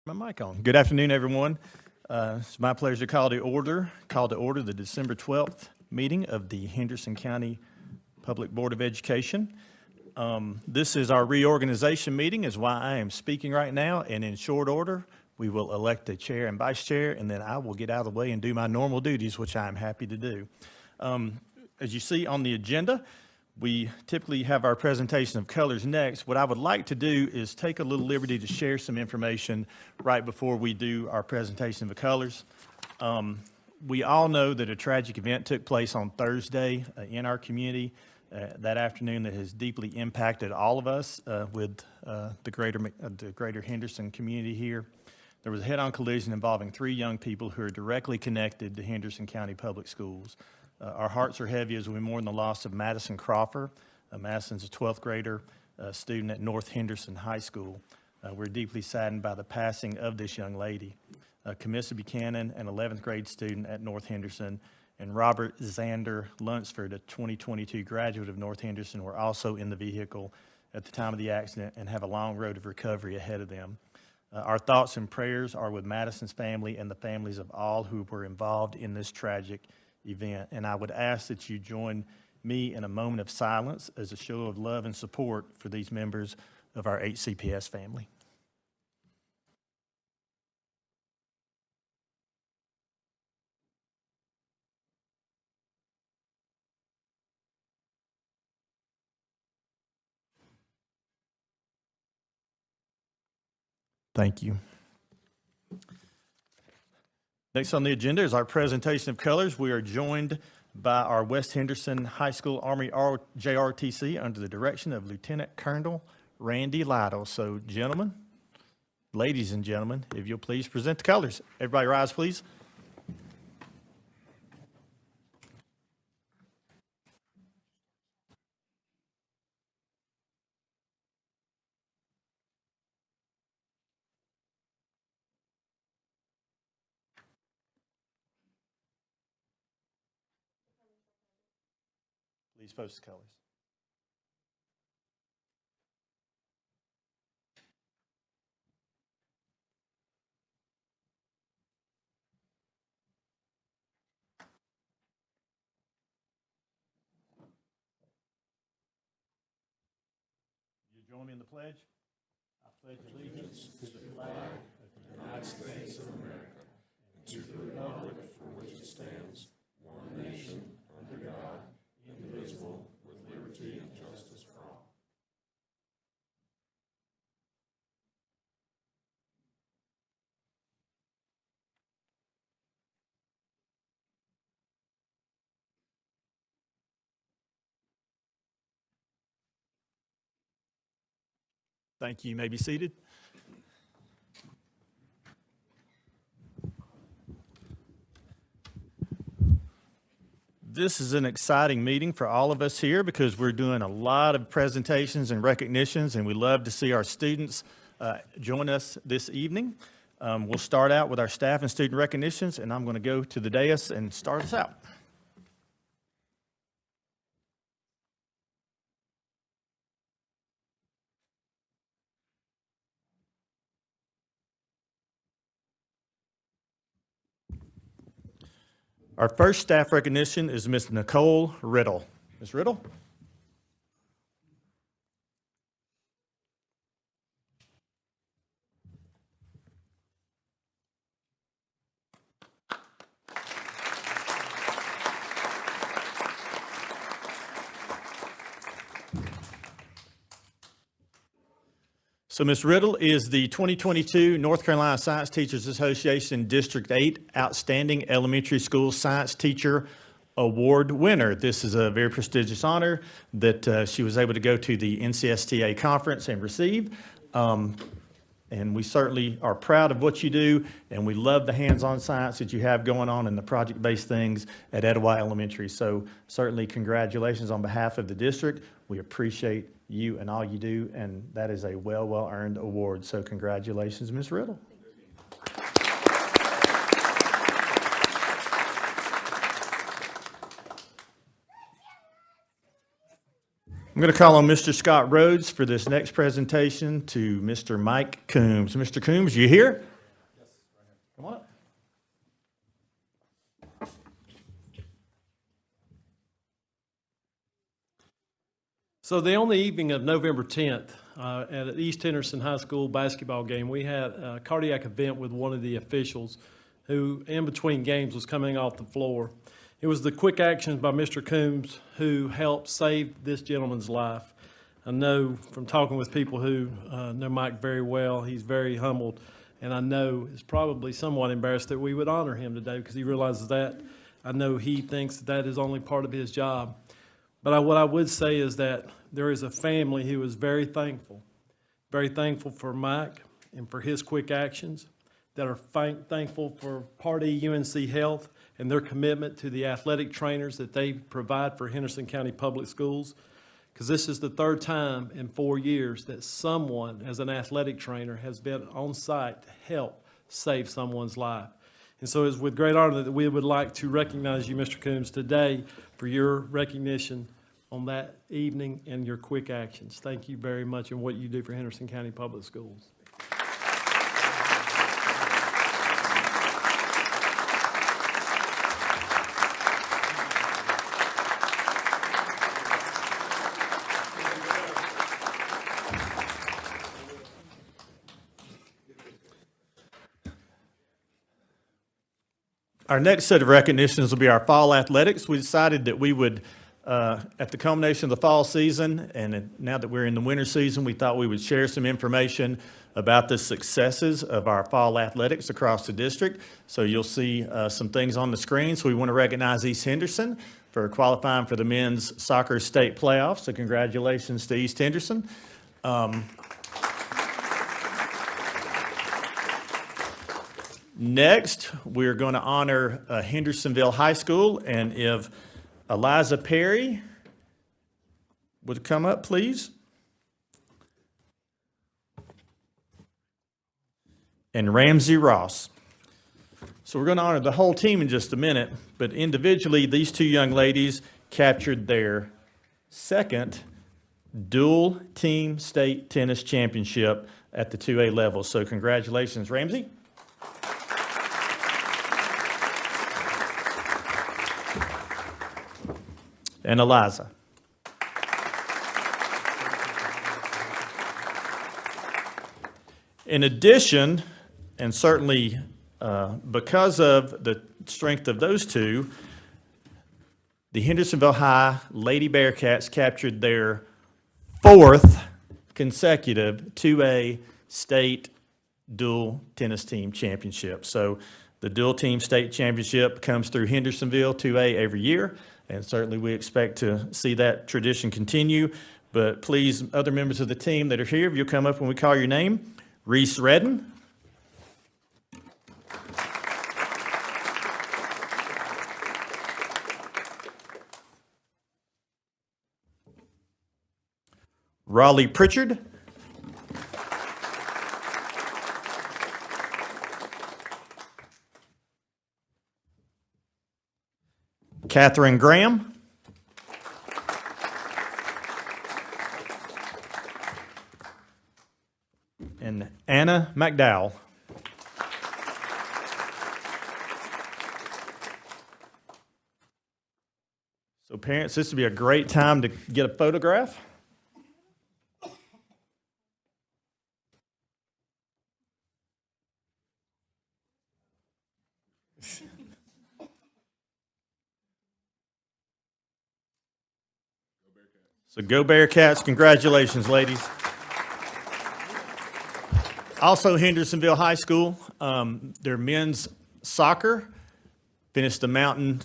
My mic on. Good afternoon, everyone. It's my pleasure to call to order the December 12th meeting of the Henderson County Public Board of Education. This is our reorganization meeting, is why I am speaking right now, and in short order, we will elect a chair and vice chair, and then I will get out of the way and do my normal duties, which I am happy to do. As you see on the agenda, we typically have our presentation of colors next. What I would like to do is take a little liberty to share some information right before we do our presentation of the colors. We all know that a tragic event took place on Thursday in our community that afternoon that has deeply impacted all of us with the greater Henderson community here. There was a head-on collision involving 3 young people who are directly connected to Henderson County Public Schools. Our hearts are heavy as we mourn the loss of Madison Crawford. Madison's a 12th grader student at North Henderson High School. We're deeply saddened by the passing of this young lady. Camissa Buchanan, an 11th grade student at North Henderson, and Robert Xander Lunsford, a 2022 graduate of North Henderson, were also in the vehicle at the time of the accident and have a long road of recovery ahead of them. Our thoughts and prayers are with Madison's family and the families of all who were involved in this tragic event. And I would ask that you join me in a moment of silence as a show of love and support for these members of our HCPS family. Thank you. Next on the agenda is our presentation of colors. We are joined by our West Henderson High School Army JROTC under the direction of Lieutenant Colonel Randy Lytle. So gentlemen, ladies and gentlemen, if you'll please present the colors. Everybody rise, please. Please post the colors. You join me in the pledge? I pledge allegiance to the flag of the United States of America and to the republic for which it stands, one nation, under God, indivisible, with liberty and justice for all. Thank you. You may be seated. This is an exciting meeting for all of us here because we're doing a lot of presentations and recognitions, and we love to see our students join us this evening. We'll start out with our staff and student recognitions, and I'm going to go to the dais and start us out. Our first staff recognition is Ms. Nicole Riddle. Ms. Riddle? So Ms. Riddle is the 2022 North Carolina Science Teachers Association District 8 Outstanding Elementary School Science Teacher Award winner. This is a very prestigious honor that she was able to go to the NCSTA conference and receive. And we certainly are proud of what you do, and we love the hands-on science that you have going on and the project-based things at Etowah Elementary. So certainly congratulations on behalf of the district. We appreciate you and all you do, and that is a well-earned award. So congratulations, Ms. Riddle. I'm going to call on Mr. Scott Rhodes for this next presentation to Mr. Mike Coombs. Mr. Coombs, you here? So on the evening of November 10th, at an East Henderson High School basketball game, we had a cardiac event with one of the officials who, in between games, was coming off the floor. It was the quick actions by Mr. Coombs who helped save this gentleman's life. I know from talking with people who know Mike very well, he's very humbled, and I know is probably somewhat embarrassed that we would honor him today because he realizes that. I know he thinks that is only part of his job. But what I would say is that there is a family who is very thankful for Mike and for his quick actions, that are thankful for Pardee UNC Health and their commitment to the athletic trainers that they provide for Henderson County Public Schools. Because this is the third time in 4 years that someone, as an athletic trainer, has been on site to help save someone's life. And so it's with great honor that we would like to recognize you, Mr. Coombs, today for your recognition on that evening and your quick actions. Thank you very much and what you do for Henderson County Public Schools. Our next set of recognitions will be our fall athletics. We decided that we would, at the culmination of the fall season, and now that we're in the winter season, we thought we would share some information about the successes of our fall athletics across the district. So you'll see some things on the screen. So we want to recognize East Henderson for qualifying for the men's soccer state playoffs. So congratulations to East Henderson. Next, we're going to honor Hendersonville High School, and if Eliza Perry would come up, please. And Ramsey Ross. So we're going to honor the whole team in just a minute, but individually, these two young ladies captured their second dual team state tennis championship at the 2A level. So congratulations, Ramsey. And Eliza. In addition, and certainly because of the strength of those two, the Hendersonville High Lady Bearcats captured their fourth consecutive 2A state dual tennis team championship. So the dual team state championship comes through Hendersonville 2A every year. And certainly we expect to see that tradition continue. But please, other members of the team that are here, if you'll come up when we call your name. Reese Redden. Raleigh Pritchard. Catherine Graham. And Anna McDowell. So parents, this would be a great time to get a photograph. So go Bearcats. Congratulations, ladies. Also, Hendersonville High School, their men's soccer finished as the Mountain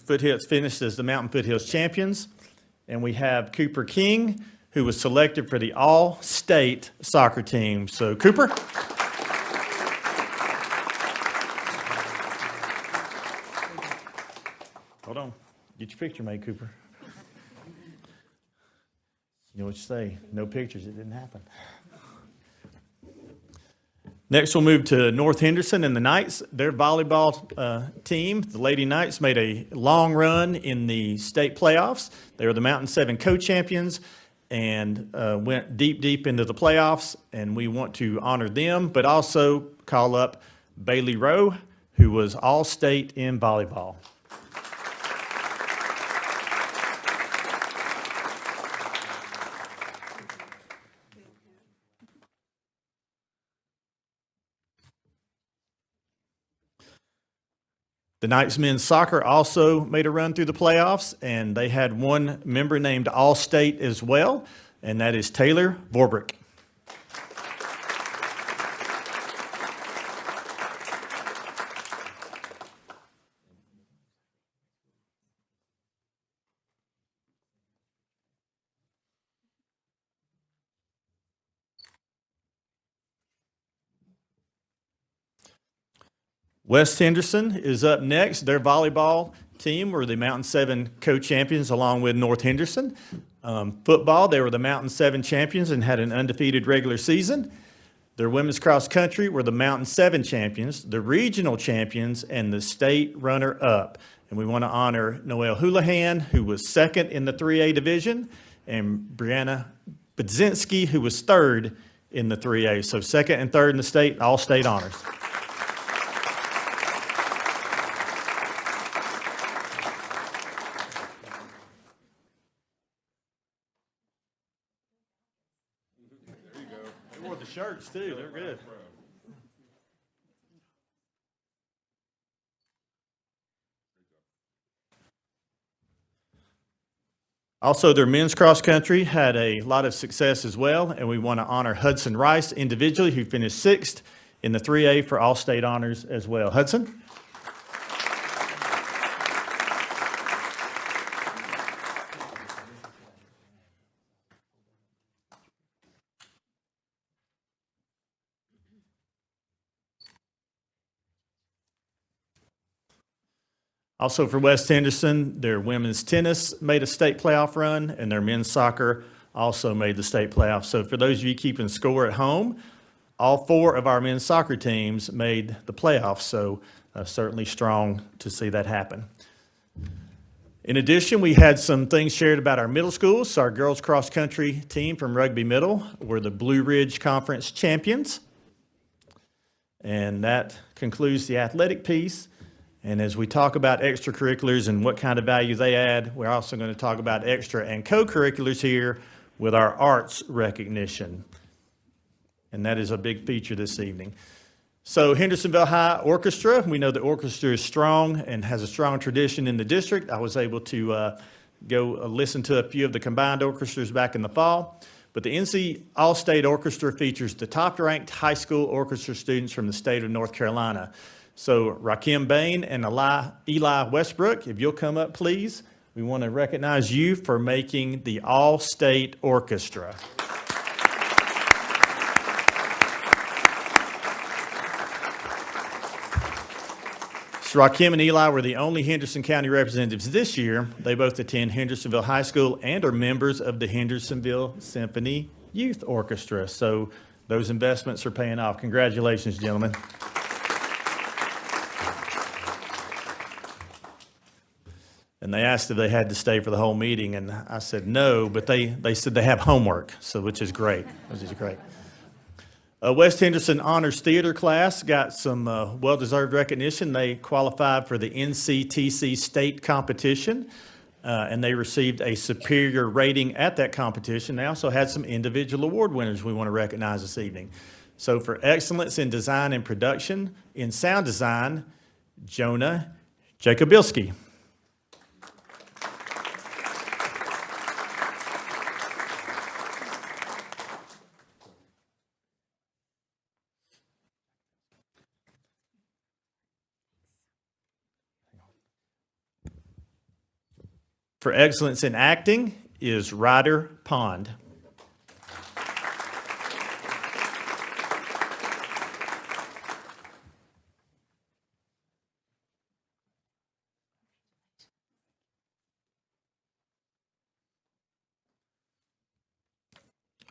Foothills champions. And we have Cooper King, who was selected for the all-state soccer team. So Cooper. Hold on. Get your picture made, Cooper. You know what you say, no pictures, it didn't happen. Next, we'll move to North Henderson and the Knights. Their volleyball team, the Lady Knights, made a long run in the state playoffs. They were the Mountain 7 co-champions and went deep into the playoffs, and we want to honor them, but also call up Bailey Rowe, who was all-state in volleyball. The Knights men's soccer also made a run through the playoffs, and they had one member named All-State as well, and that is Taylor Vorbrick. West Henderson is up next. Their volleyball team were the Mountain 7 co-champions along with North Henderson. Football, they were the Mountain 7 champions and had an undefeated regular season. Their women's cross country were the Mountain 7 champions, the regional champions, and the state runner-up. And we want to honor Noelle Houlihan, who was second in the 3A division, and Brianna Budzinski, who was third in the 3A. So second and third in the state, all state honors. They wore the shirts too, they're good. Also, their men's cross country had a lot of success as well, and we want to honor Hudson Rice individually, who finished sixth in the 3A for all state honors as well. Hudson? Also for West Henderson, their women's tennis made a state playoff run, and their men's soccer also made the state playoff. So for those of you keeping score at home, all four of our men's soccer teams made the playoffs, so certainly strong to see that happen. In addition, we had some things shared about our middle schools. So our girls cross country team from Rugby Middle were the Blue Ridge Conference champions. And that concludes the athletic piece. And as we talk about extracurriculars and what kind of value they add, we're also going to talk about extra and co-curriculars here with our arts recognition. And that is a big feature this evening. So Hendersonville High Orchestra, we know the orchestra is strong and has a strong tradition in the district. I was able to go listen to a few of the combined orchestras back in the fall. But the NC All-State Orchestra features the top-ranked high school orchestra students from the state of North Carolina. So Rakim Bain and Eli Westbrook, if you'll come up, please. We want to recognize you for making the All-State Orchestra. So Rakim and Eli were the only Henderson County representatives this year. They both attend Hendersonville High School and are members of the Hendersonville Symphony Youth Orchestra. So those investments are paying off. Congratulations, gentlemen. And they asked if they had to stay for the whole meeting, and I said no, but they said they have homework, so which is great. West Henderson Honors Theater class got some well-deserved recognition. They qualified for the NCTC state competition, and they received a superior rating at that competition. They also had some individual award winners we want to recognize this evening. So for excellence in design and production, in sound design, Jonah Jacobilski. For excellence in acting is Ryder Pond.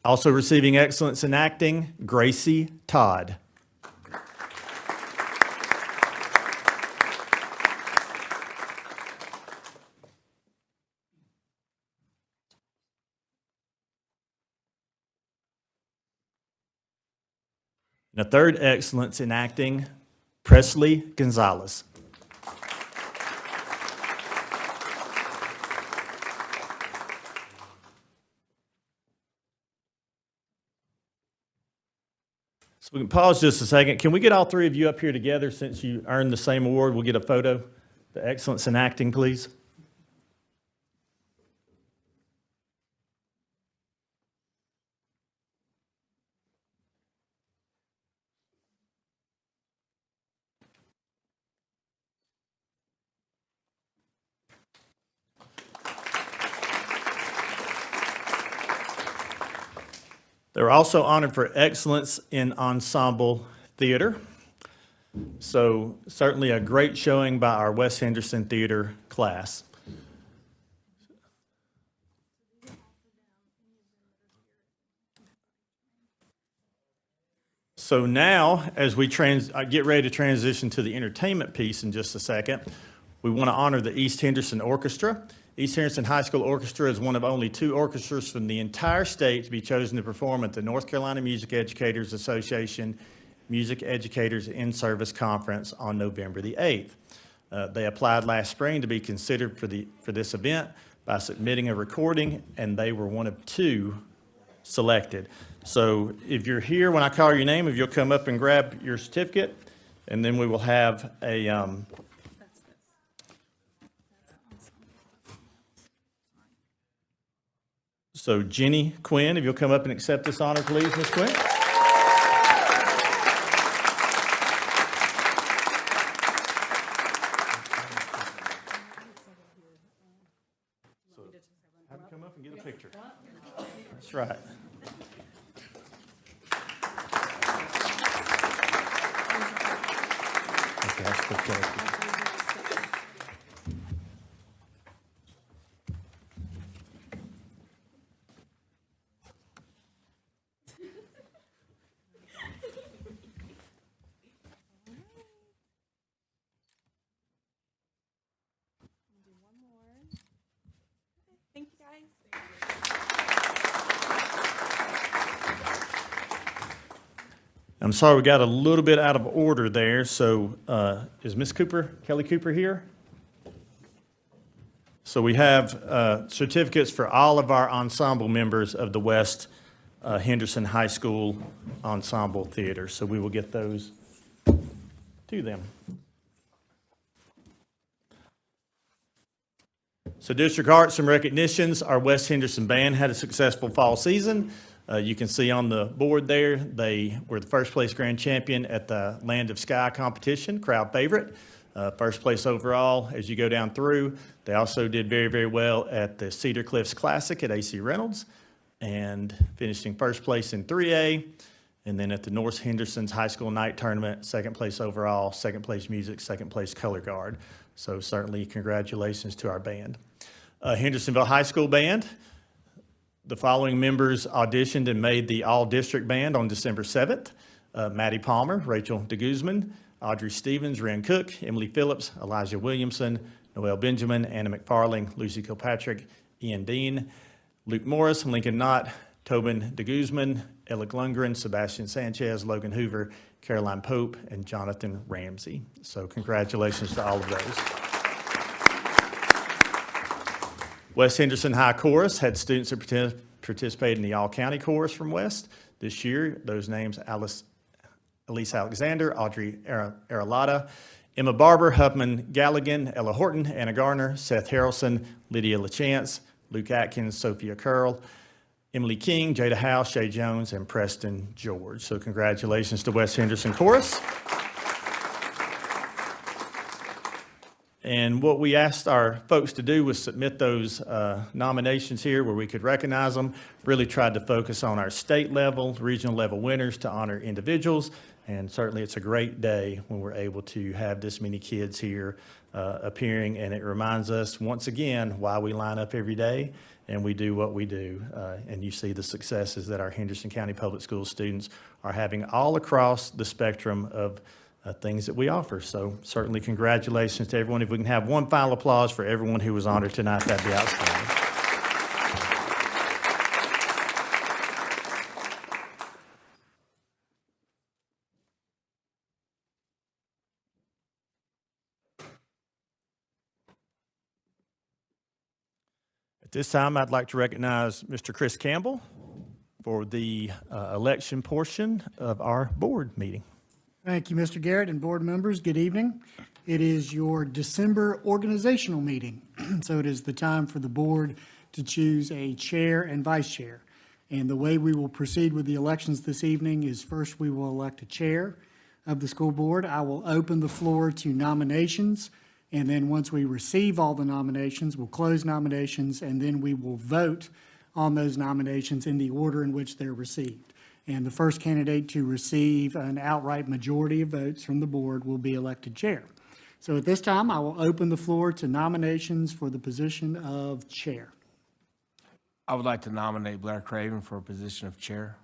Also receiving excellence in acting, Gracie Todd. And a third excellence in acting, Presley Gonzalez. So we can pause just a second. Can we get all three of you up here together since you earned the same award? We'll get a photo The excellence in acting, please. They were also honored for excellence in ensemble theater. So certainly a great showing by our West Henderson Theater class. So now, as we get ready to transition to the entertainment piece in just a second, we want to honor the East Henderson Orchestra. East Henderson High School Orchestra is one of only 2 orchestras from the entire state to be chosen to perform at the North Carolina Music Educators Association Music Educators in Service Conference on November the 8th. They applied last spring to be considered for this event by submitting a recording, and they were one of 2 selected. So if you're here when I call your name, if you'll come up and grab your certificate, and then we will have a so Jenny Quinn, if you'll come up and accept this honor, please, Ms. Quinn. Have him come up and get a picture. That's right. Okay, that's the picture. Thank you, guys. I'm sorry, we got a little bit out of order there. So is Ms. Cooper, Kelly Cooper here? So we have certificates for all of our ensemble members of the West Henderson High School Ensemble Theater. So we will get those to them. So District Arts, some recognitions. Our West Henderson Band had a successful fall season. You can see on the board there, they were the first place grand champion at the Land of Sky competition, crowd favorite. First place overall as you go down through. They also did very, very well at the Cedar Cliffs Classic at AC Reynolds and finishing first place in 3A. And then at the North Henderson's High School Night Tournament, second place overall, second place music, second place color guard. So certainly congratulations to our band. Hendersonville High School Band. The following members auditioned and made the all-district band on December 7th. Maddie Palmer, Rachel DeGuzman, Audrey Stevens, Ren Cook, Emily Phillips, Elijah Williamson, Noel Benjamin, Anna McFarling, Lucy Kilpatrick, Ian Dean, Luke Morris, Lincoln Knott, Tobin DeGuzman, Alec Lundgren, Sebastian Sanchez, Logan Hoover, Caroline Pope, and Jonathan Ramsey. So congratulations to all of those. West Henderson High Chorus had students that participated in the All-County Chorus from West. This year, those names, Elise Alexander, Audrey Aralata, Emma Barber, Huffman Galligan, Ella Horton, Anna Garner, Seth Harrelson, Lydia LaChance, Luke Atkins, Sophia Curl, Emily King, Jada House, Shay Jones, and Preston George. So congratulations to West Henderson Chorus. And what we asked our folks to do was submit those nominations here where we could recognize them. Really tried to focus on our state level, regional level winners to honor individuals. And certainly it's a great day when we're able to have this many kids here appearing. And it reminds us once again why we line up every day and we do what we do. And you see the successes that our Henderson County Public Schools students are having all across the spectrum of things that we offer. So certainly congratulations to everyone. If we can have one final applause for everyone who was honored tonight, that'd be outstanding. At this time, I'd like to recognize Mr. Chris Campbell for the election portion of our board meeting. Thank you, Mr. Garrett and board members. Good evening. It is your December organizational meeting. So it is the time for the board to choose a chair and vice chair. And the way we will proceed with the elections this evening is first we will elect a chair of the school board. I will open the floor to nominations. And then once we receive all the nominations, we'll close nominations, and then we will vote on those nominations in the order in which they're received. And the first candidate to receive an outright majority of votes from the board will be elected chair. So at this time, I will open the floor to nominations for the position of chair. I would like to nominate Blair Craven for a position of chair.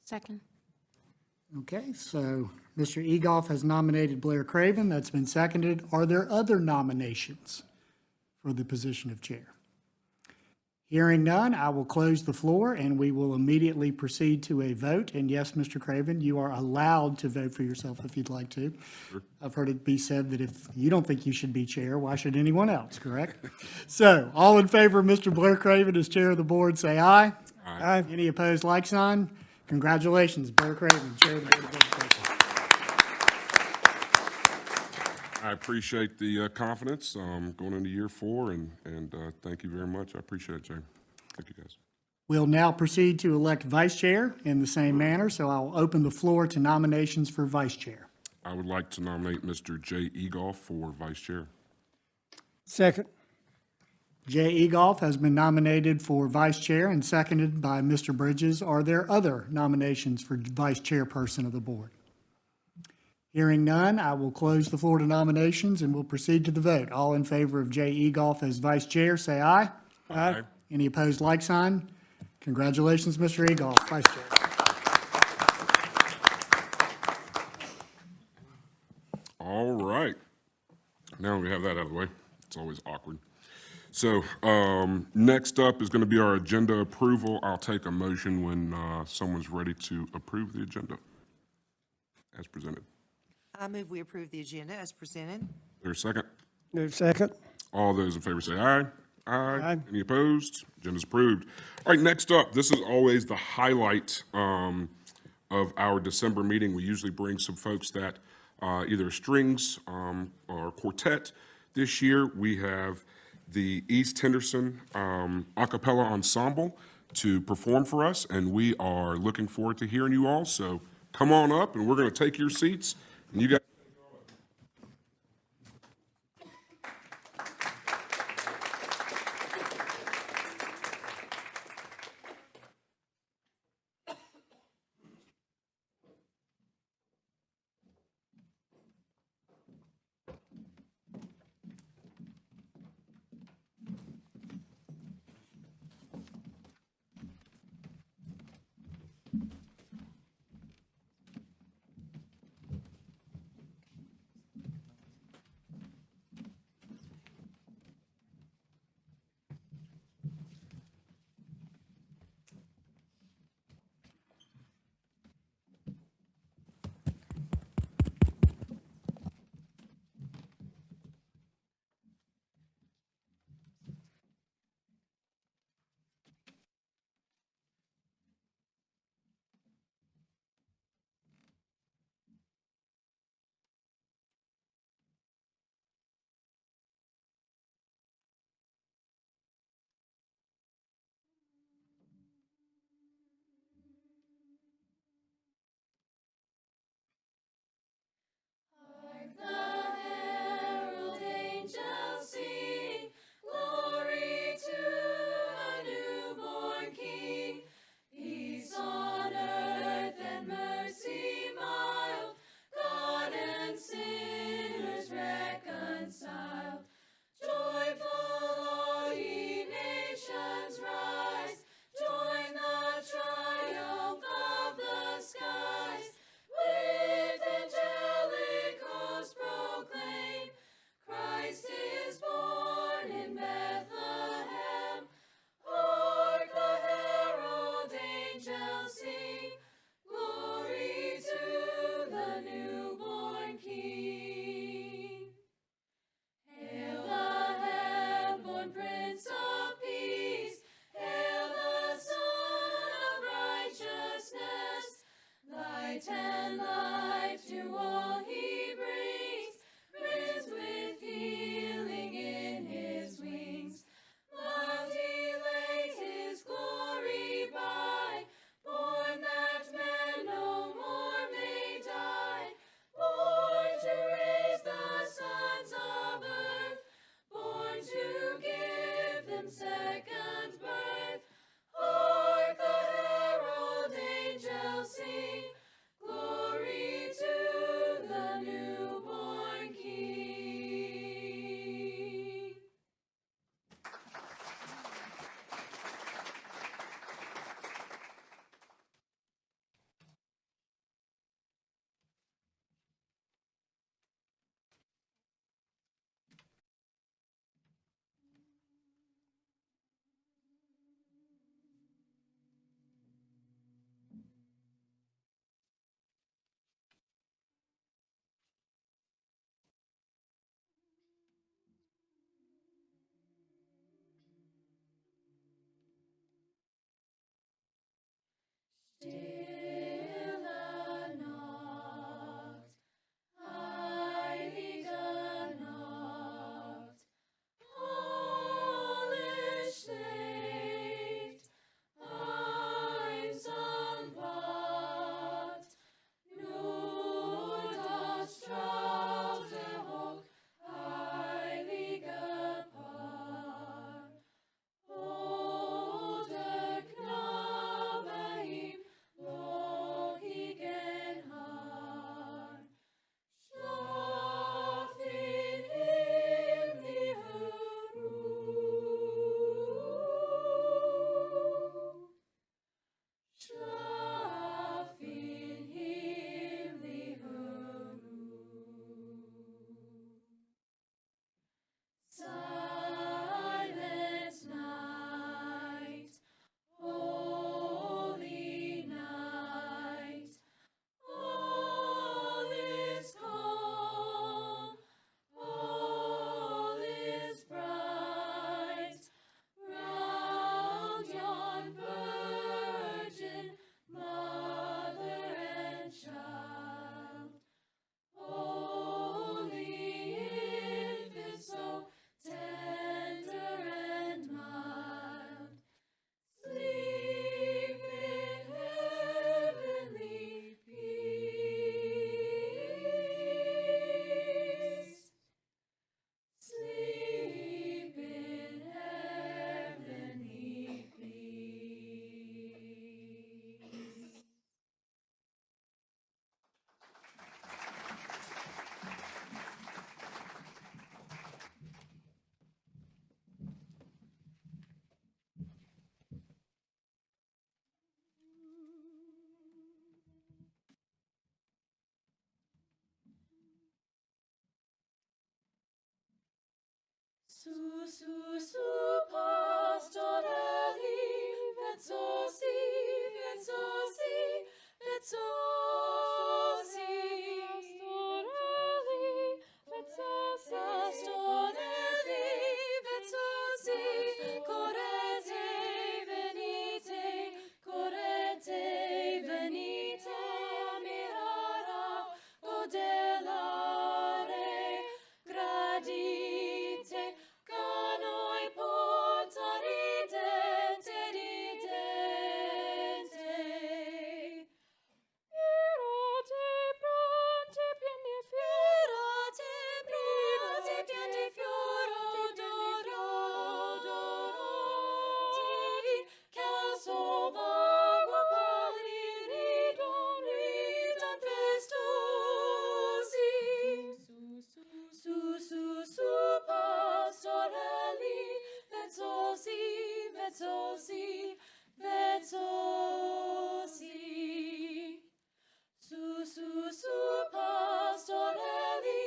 Second. Okay, so Mr. Egoff has nominated Blair Craven. That's been seconded. Are there other nominations for the position of chair? Hearing none, I will close the floor and we will immediately proceed to a vote. And yes, Mr. Craven, you are allowed to vote for yourself if you'd like to. I've heard it be said that if you don't think you should be chair, why should anyone else, correct? So, all in favor of Mr. Blair Craven as chair of the board, say aye. Aye. Any opposed, like sign? Congratulations, Blair Craven, chair of the Board of Education. I appreciate the confidence going into year 4, and thank you very much. I appreciate it, Jay. Thank you, guys. We'll now proceed to elect vice chair in the same manner, so I'll open the floor to nominations for vice chair. I would like to nominate Mr. Jay Egoff for vice chair. Second. Jay Egoff has been nominated for vice chair and seconded by Mr. Bridges. Are there other nominations for vice chairperson of the board? Hearing none, I will close the floor to nominations and we'll proceed to the vote. All in favor of Jay Egoff as vice chair, say aye. Aye. Any opposed, like sign? Congratulations, Mr. Egoff, vice chair. All right. Now we have that out of the way. It's always awkward. So next up is going to be our agenda approval. I'll take a motion when someone's ready to approve the agenda as presented. I move we approve the agenda as presented. There's a second. Move second. All those in favor say aye. Aye. Aye. Any opposed? Agenda's approved. All right, next up, this is always the highlight of our December meeting. We usually bring some folks that either strings or quartet. This year, we have the East Henderson a cappella ensemble to perform for us, and we are looking forward to hearing you all. So come on up, and we're going to take your seats, and you guys. Su pastorelli, vezzosi, vezzosi, vezzosi. Pastorelli, vezzosi, correte, venite a mirare, godellare, gradite, canoi porta ridente, ridente. Irate pronti pieni fioro, dorati, caso vago pari ridon festosi. Su pastorelli, vezzosi, vezzosi, vezzosi. Su pastorelli,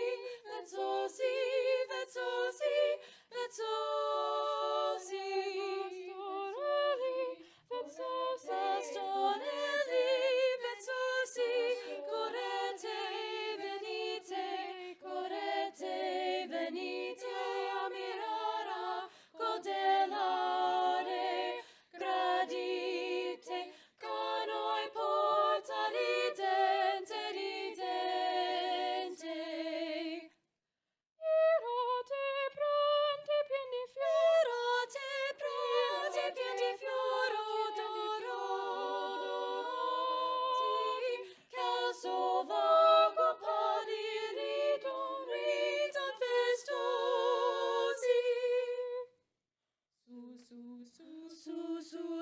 vezzosi, vezzosi, vezzosi. Pastorelli, vezzosi, correte, venite a mirare, godellare, gradite, canoi porta ridente, ridente. Irate pronti pieni fioro, dorati, caso vago pari ridon festosi.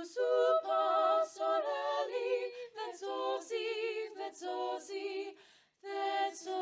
Su pastorelli, vezzosi, vezzosi, vezzosi.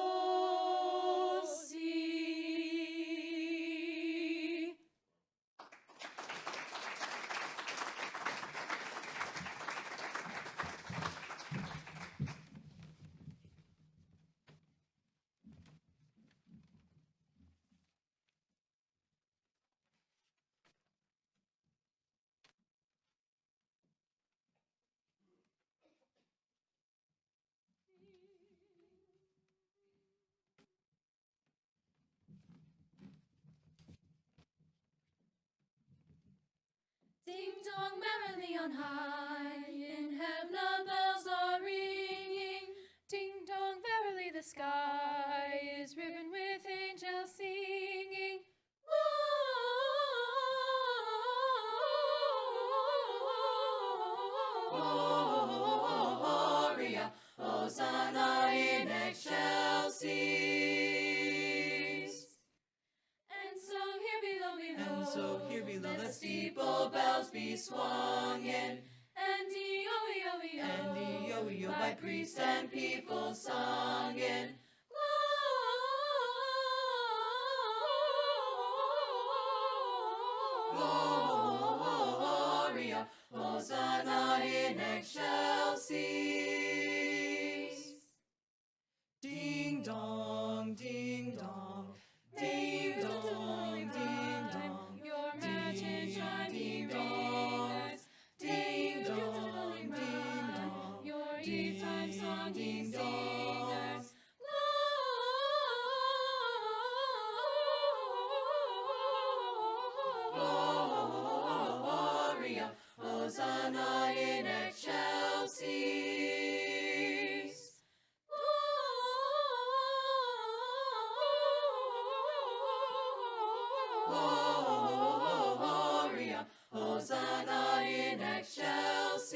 Ding dong merrily on high, in heaven above. below. And so here below let the steeple bells be swung in, and and E-O-E-O-E-O, E-O-E-O by priests and people sung in. Gloria, Hosanna in excelsis. Ding dong, ding dong, ding dong, ding dong, Your matches shining ding dong, ringers, ding dong, ding ding dong, your Eve-time song ding dong. singers. Gloria, Hosanna in excelsis. Gloria, Hosanna in excelsis.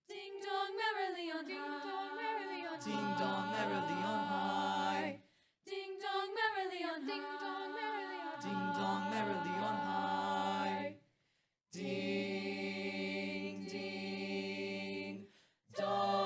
Ding dong merrily on high. Ding dong merrily on high. Ding dong merrily on high. Ding dong merrily on high. Ding, ding, dong.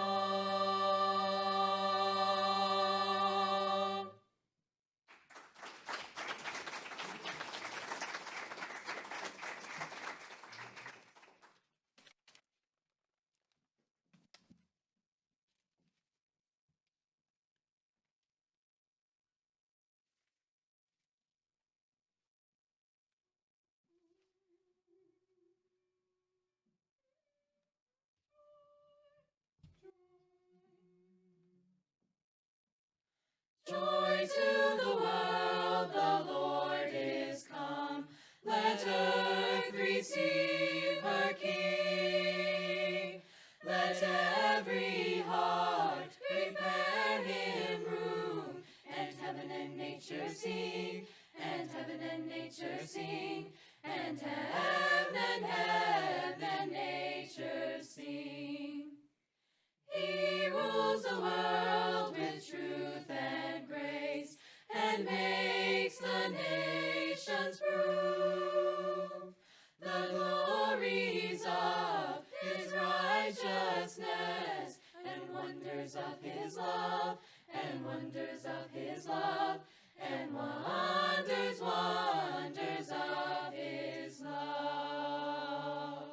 Joy to the world, the Lord is come. Let earth receive her King. Let every heart prepare him room. And heaven and nature sing, and heaven and nature sing, and heaven and nature sing. He rules the world with truth and grace, and makes the nations prove the glories of his righteousness, and wonders of his love, and wonders of his love, and wonders of his love.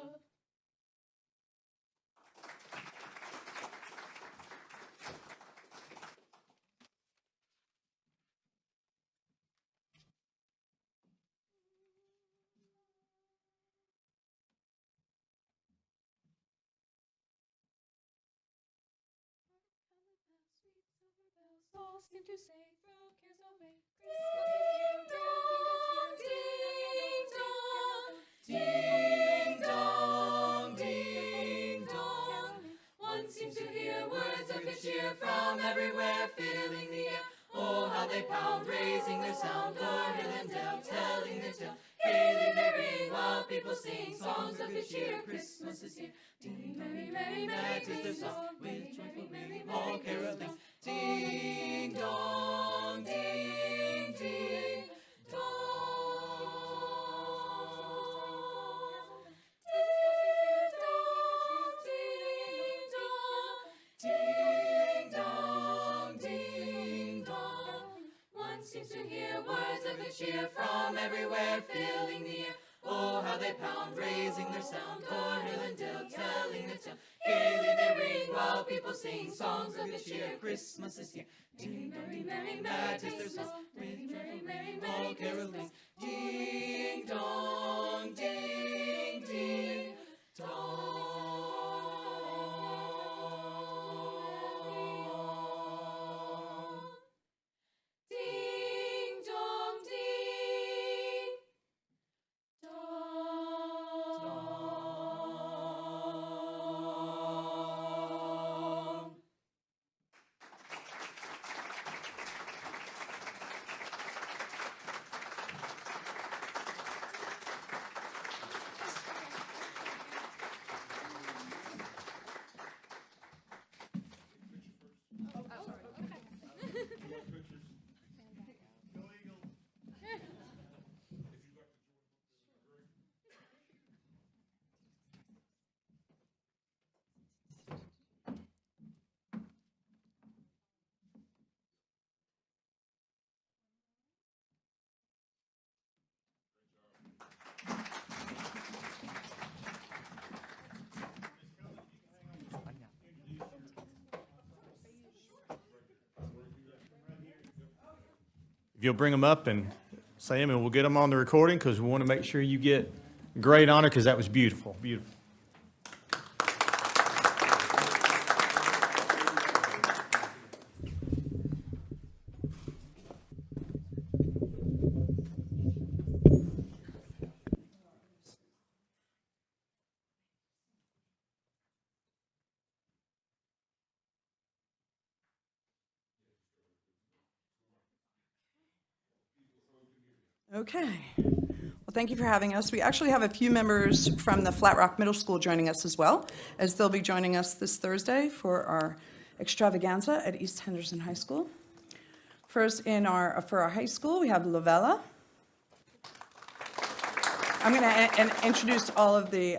All seem to say, throw cares away. Ding dong, ding dong. One seems to hear words of good cheer from everywhere, filling the air. Oh, how they pound, raising their sound, o'er hill and dale, telling their tale. Gaily they ring while people sing songs of good cheer. Christmas is here. Ding, merry, merry, merry, That is their song, with joyful ringing, all carolings. Ding dong, ding, ding dong. Ding dong, ding dong. One seems to hear words of good cheer from everywhere, filling the air. Oh, how they pound, raising their sound, o'er hill and dale, telling their tale. Gaily they ring while people sing songs of good cheer. Christmas is here. Ding dong, Merry, ding merry, dong. merry That is their song, Christmas. with Merry, joyful merry, ringing, merry all carolings. Christmas. Ding dong, ding, ding dong. Ding dong, ding dong. If you'll bring them up and say them, and we'll get them on the recording, because we want to make sure you get great honor, because that was beautiful, beautiful. Okay. Well, thank you for having us. We actually have a few members from the Flat Rock Middle School joining us as well, as they'll be joining us this Thursday for our extravaganza at East Henderson High School. First, for our high school, we have Lavella. I'm going to introduce all of the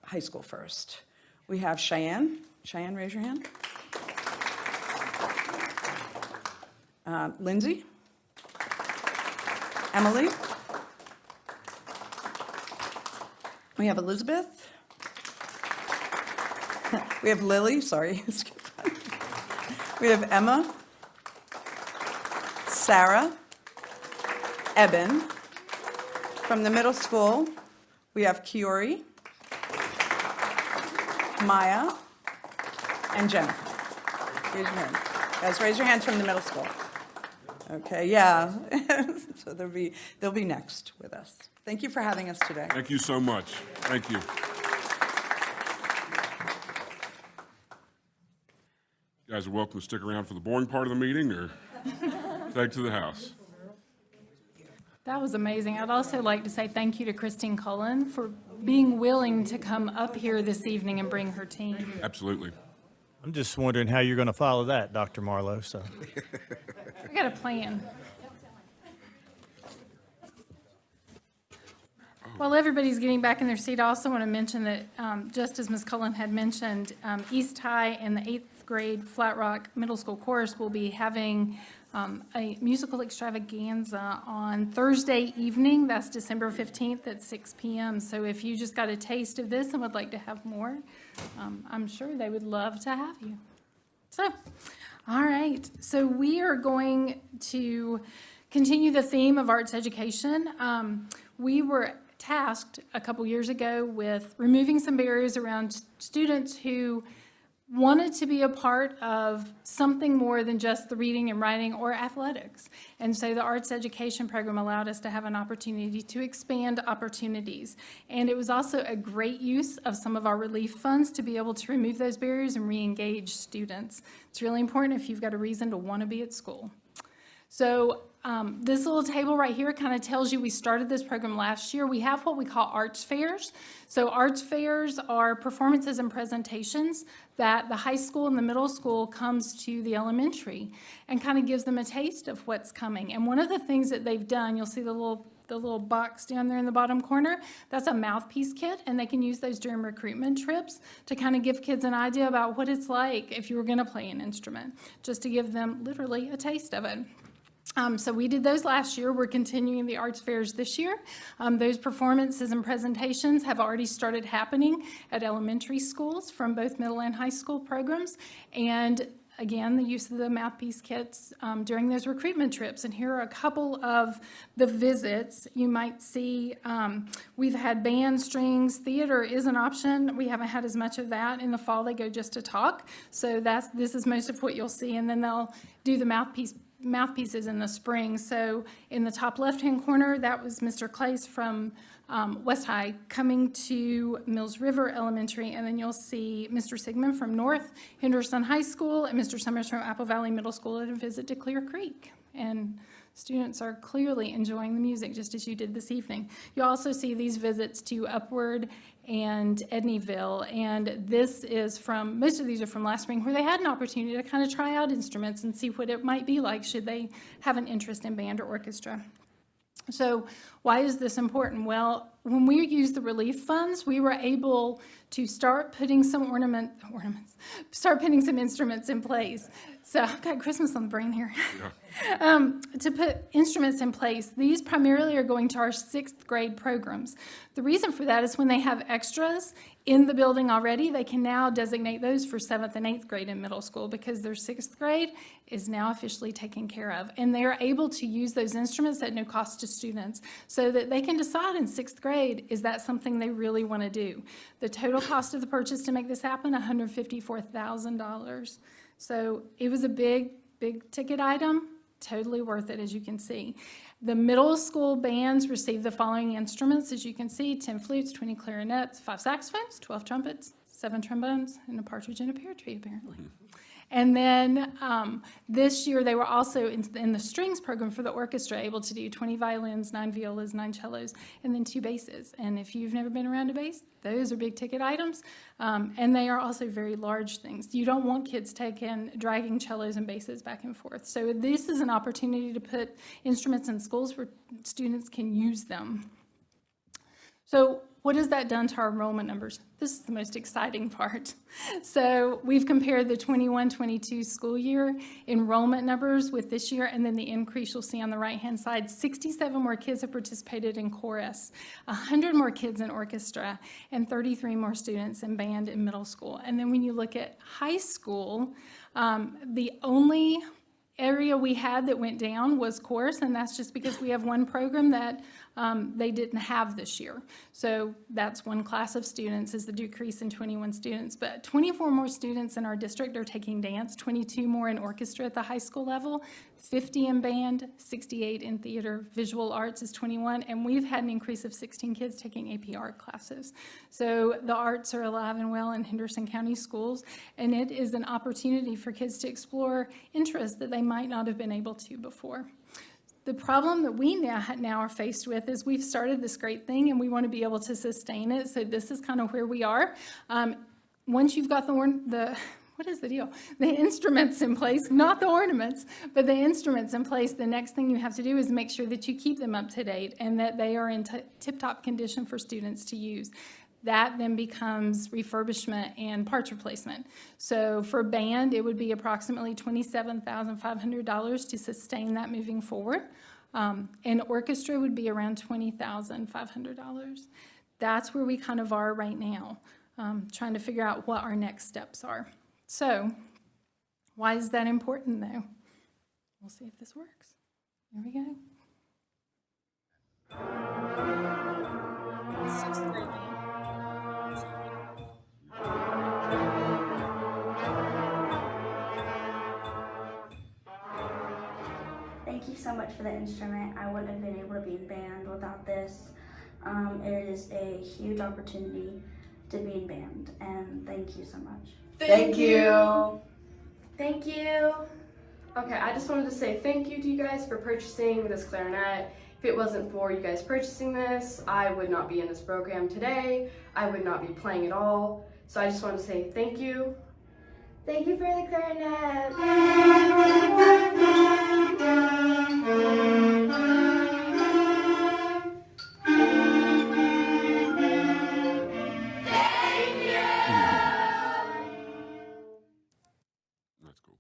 high school first. We have Cheyenne. Cheyenne, raise your hand. Lindsay. Emily. We have Elizabeth. We have Lily, sorry. We have Emma. Sarah. Eben. From the middle school, we have Kiori, Maya, and Jennifer. Raise your hand. Guys, raise your hands from the middle school. Okay, yeah. So they'll be next with us. Thank you for having us today. Thank you so much. Thank you. You guys are welcome to stick around for the boring part of the meeting or take to the house. That was amazing. I'd also like to say thank you to Christine Cullen for being willing to come up here this evening and bring her team. Absolutely. I'm just wondering how you're going to follow that, Dr. Marlowe, so. I got a plan. While everybody's getting back in their seat, I also want to mention that, just as Ms. Cullen had mentioned, East High and the 8th grade Flat Rock Middle School Chorus will be having a musical extravaganza on Thursday evening. That's December 15th at 6 p.m. So if you just got a taste of this and would like to have more, I'm sure they would love to have you. So, all right. So we are going to continue the theme of arts education. We were tasked a couple years ago with removing some barriers around students who wanted to be a part of something more than just the reading and writing or athletics. And so the arts education program allowed us to have an opportunity to expand opportunities. And it was also a great use of some of our relief funds to be able to remove those barriers and re-engage students. It's really important if you've got a reason to want to be at school. So this little table right here kind of tells you we started this program last year. We have what we call arts fairs. So arts fairs are performances and presentations that the high school and the middle school comes to the elementary and kind of gives them a taste of what's coming. And one of the things that they've done, you'll see the little box down there in the bottom corner, that's a mouthpiece kit, and they can use those during recruitment trips to kind of give kids an idea about what it's like if you were going to play an instrument, just to give them literally a taste of it. So we did those last year. We're continuing the arts fairs this year. Those performances and presentations have already started happening at elementary schools from both middle and high school programs. And again, the use of the mouthpiece kits during those recruitment trips. And here are a couple of the visits. You might see we've had band, strings, theater is an option. We haven't had as much of that. In the fall, they go just to talk. So this is most of what you'll see. And then they'll do the mouthpieces in the spring. So in the top left-hand corner, that was Mr. Clays from West High coming to Mills River Elementary, and then you'll see Mr. Sigmund from North Henderson High School and Mr. Summers from Apple Valley Middle School at a visit to Clear Creek. And students are clearly enjoying the music, just as you did this evening. You also see these visits to Upward and Edneyville, and most of these are from last spring, where they had an opportunity to kind of try out instruments and see what it might be like should they have an interest in band or orchestra. So why is this important? Well, when we used the relief funds, we were able to start putting some instruments in place. So I've got Christmas on the brain here. To put instruments in place, these primarily are going to our 6th grade programs. The reason for that is when they have extras in the building already, they can now designate those for 7th and 8th grade in middle school because their 6th grade is now officially taken care of. And they're able to use those instruments at no cost to students so that they can decide in 6th grade, is that something they really want to do? The total cost of the purchase to make this happen, $154,000. So it was a big ticket item, totally worth it, as you can see. The middle school bands received the following instruments, as you can see: 10 flutes, 20 clarinets, 5 saxophones, 12 trumpets, 7 trombones, and a partridge in a pear tree, apparently. And then this year, they were also in the strings program for the orchestra able to do 20 violins, 9 violas, 9 cellos, and then 2 basses. And if you've never been around a bass, those are big ticket items. And they are also very large things. You don't want kids dragging cellos and basses back and forth. So this is an opportunity to put instruments in schools where students can use them. So what has that done to our enrollment numbers? This is the most exciting part. So we've compared the 21-22 school year enrollment numbers with this year, and then the increase you'll see on the right-hand side. 67 more kids have participated in chorus, 100 more kids in orchestra, and 33 more students in band in middle school. And then when you look at high school, the only area we had that went down was chorus, and that's just because we have one program that they didn't have this year. So that's one class of students, is the decrease in 21 students. But 24 more students in our district are taking dance, 22 more in orchestra at the high school level, 50 in band, 68 in theater. Visual arts is 21, and we've had an increase of 16 kids taking AP art classes. So the arts are alive and well in Henderson County schools, and it is an opportunity for kids to explore interests that they might not have been able to before. The problem that we now are faced with is we've started this great thing and we want to be able to sustain it. So this is kind of where we are. Once you've got the instruments in place, not the ornaments, but the instruments in place, the next thing you have to do is make sure that you keep them up to date and that they are in tip-top condition for students to use. That then becomes refurbishment and parts replacement. So for band, it would be approximately $27,500 to sustain that moving forward. And orchestra would be around $20,500. That's where we kind of are right now, trying to figure out what our next steps are. So why is that important, though? We'll see if this works. Here we go. 6th grade band. Thank you so much for the instrument. I wouldn't have been able to be in band without this. It is a huge opportunity to be in band, and thank you so much. Thank you. Thank you. Okay, I just wanted to say thank you to you guys for purchasing this clarinet. If it wasn't for you guys purchasing this, I would not be in this program today. I would not be playing at all. So I just want to say thank you. Thank you for the clarinet. That's cool.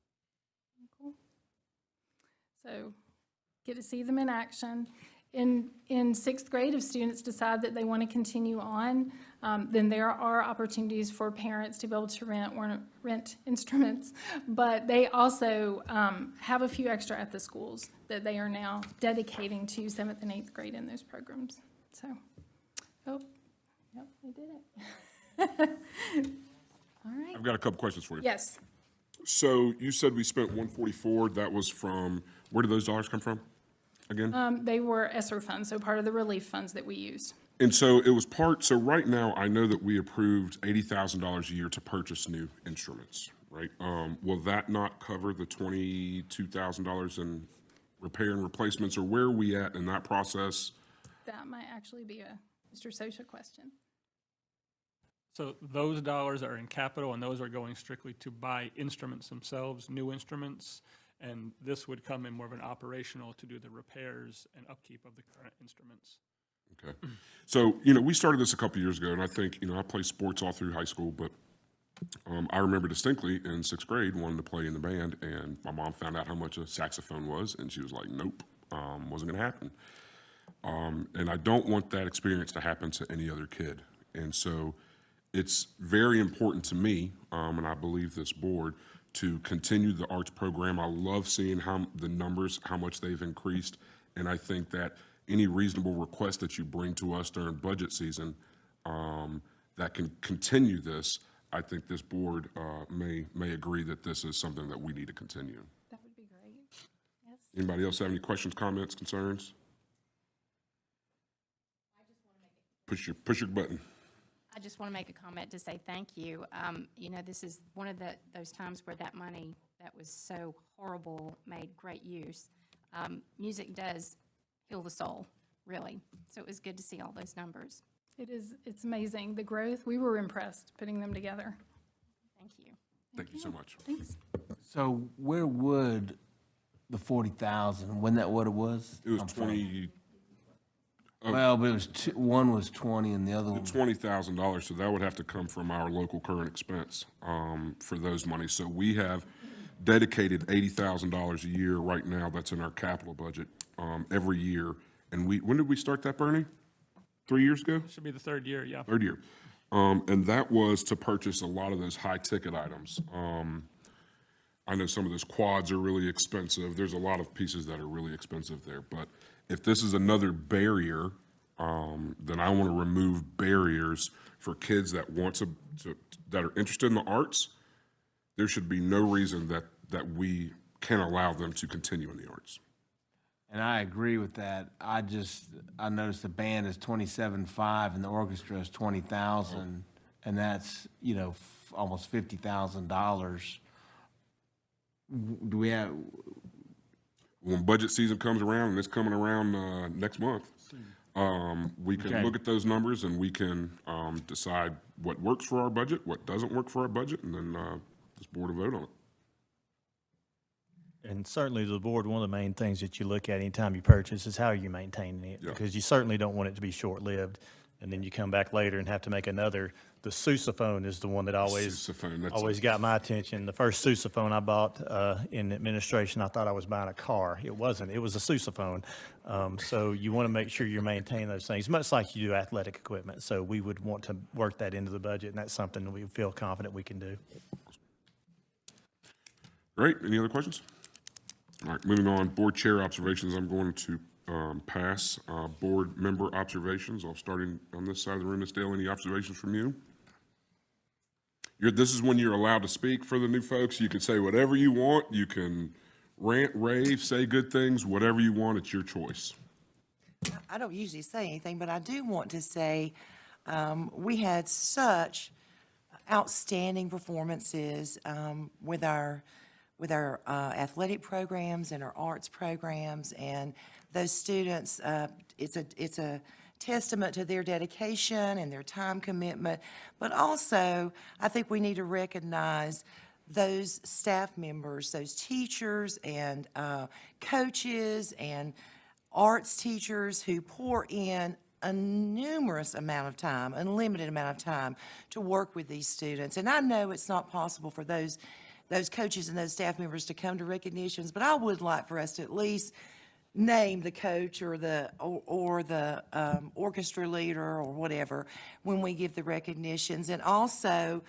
So get to see them in action. In 6th grade, if students decide that they want to continue on, then there are opportunities for parents to be able to rent instruments. But they also have a few extra at the schools that they are now dedicating to 7th and 8th grade in those programs. So, yep, they did it. All right. I've got a couple questions for you. Yes. So you said we spent 144. That was from, where did those dollars come from again? They were ESSER funds, so part of the relief funds that we used. And so it was so right now, I know that we approved $80,000 a year to purchase new instruments, right? Will that not cover the $22,000 in repair and replacements, or where are we at in that process? That might actually be a Mr. Sosha question. So those dollars are in capital, and those are going strictly to buy instruments themselves, new instruments, and this would come in more of an operational to do the repairs and upkeep of the current instruments. Okay. So, we started this a couple years ago, and I think, I played sports all through high school, but I remember distinctly in sixth grade wanting to play in the band, and my mom found out how much a saxophone was, and she was like, nope, wasn't going to happen. And I don't want that experience to happen to any other kid. And so it's very important to me, and I believe this board, to continue the arts program. I love seeing how the numbers, how much they've increased. And I think that any reasonable request that you bring to us during budget season that can continue this, I think this board may agree that this is something that we need to continue. That would be great. Yes. Anybody else have any questions, comments, concerns? Push your button. I just want to make a comment to say thank you. You know, this is one of those times where that money that was so horrible made great use. Music does heal the soul, really. So it was good to see all those numbers. It's amazing, the growth. We were impressed putting them together. Thank you. Thank you so much. Thanks. So where would the 40,000, when that what it was? It was come from? 20, Well, but it was one was 20 and the other one. $20,000, so that would have to come from our local current expense for those monies. So we have dedicated $80,000 a year right now. That's in our capital budget every year. And when did we start that, Bernie? 3 years ago? Should be the third year, yeah. Third year. And that was to purchase a lot of those high-ticket items. I know some of those quads are really expensive. There's a lot of pieces that are really expensive there. But if this is another barrier, then I want to remove barriers for kids that that are interested in the arts. There should be no reason that we can't allow them to continue in the arts. And I agree with that. I noticed the band is 27.5 and the orchestra is 20,000, and that's, you know, almost $50,000. Do we have? When budget season comes around, and it's coming around next month, we can Okay. look at those numbers and we can decide what works for our budget, what doesn't work for our budget, and then this board will vote on it. And certainly the board, one of the main things that you look at anytime you purchase is how are you maintaining it? Yeah. Because you certainly don't want it to be short-lived, and then you come back later and have to make another. The sousaphone is the one that Sousaphone, that's always got my attention. The first sousaphone I bought in administration, I thought I was buying a car. It wasn't. It was a sousaphone. So you want to make sure you're maintaining those things, much like you do athletic equipment. So we would want to work that into the budget, and that's something we feel confident we can do. Great. Any other questions? All right, moving on. Board chair observations. I'm going to pass board member observations. I'll start on this side of the room. Ms. Dale, any observations from you? This is when you're allowed to speak for the new folks. You can say whatever you want. You can rant, rave, say good things, whatever you want. It's your choice. I don't usually say anything, but I do want to say we had such outstanding performances with our athletic programs and our arts programs, and those students. It's a testament to their dedication and their time commitment, but also I think we need to recognize those staff members, those teachers and coaches and arts teachers who pour in a numerous amount of time, unlimited amount of time to work with these students. And I know it's not possible for those coaches and those staff members to come to recognitions, but I would like for us to at least name the coach or the orchestra leader or whatever when we give the recognitions, and also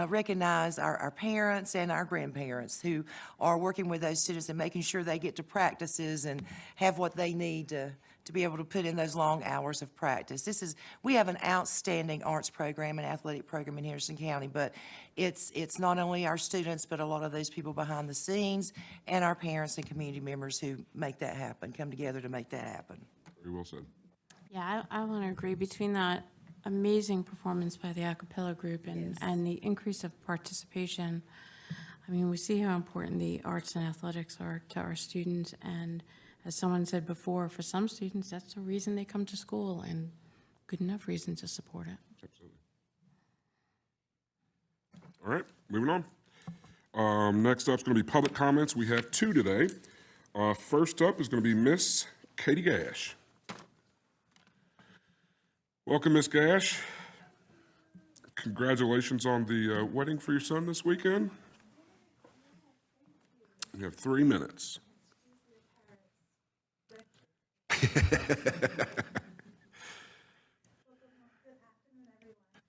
recognize our parents and our grandparents who are working with those students and making sure they get to practices and have what they need to be able to put in those long hours of practice. We have an outstanding arts program and athletic program in Henderson County, but it's not only our students, but a lot of those people behind the scenes and our parents and community members who make that happen, come together to make that happen. Very well said. Yeah, I want to agree between that amazing performance by the a cappella group and the increase of participation. I mean, we see how important the arts and athletics are to our students, and as someone said before, for some students, that's the reason they come to school, and good enough reason to support it. Absolutely. All right, moving on. Next up is going to be public comments. We have two today. First up is going to be Miss Katie Gash. Welcome, Miss Gash. Congratulations on the wedding for your son this weekend. You have 3 minutes.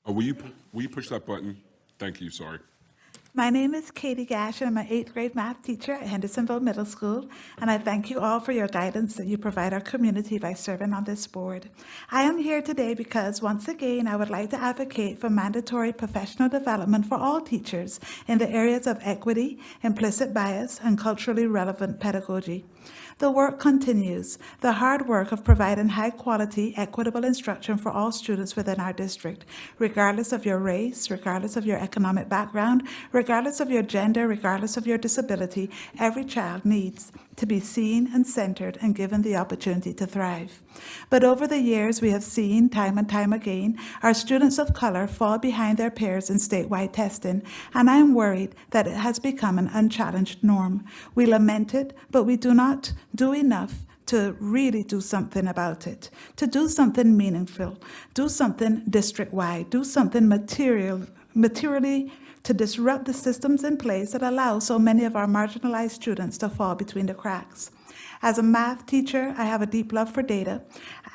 Oh, will you push that button? Thank you, sorry. My name is Katie Gash, and I'm an 8th grade math teacher at Hendersonville Middle School, and I thank you all for your guidance that you provide our community by serving on this board. I am here today because, once again, I would like to advocate for mandatory professional development for all teachers in the areas of equity, implicit bias, and culturally relevant pedagogy. The work continues, the hard work of providing high-quality, equitable instruction for all students within our district, regardless of your race, regardless of your economic background, regardless of your gender, regardless of your disability. Every child needs to be seen and centered and given the opportunity to thrive. But over the years, we have seen time and time again our students of color fall behind their peers in statewide testing, and I am worried that it has become an unchallenged norm. We lament it, but we do not do enough to really do something about it, to do something meaningful, do something district-wide, do something materially to disrupt the systems in place that allow so many of our marginalized students to fall between the cracks. As a math teacher, I have a deep love for data.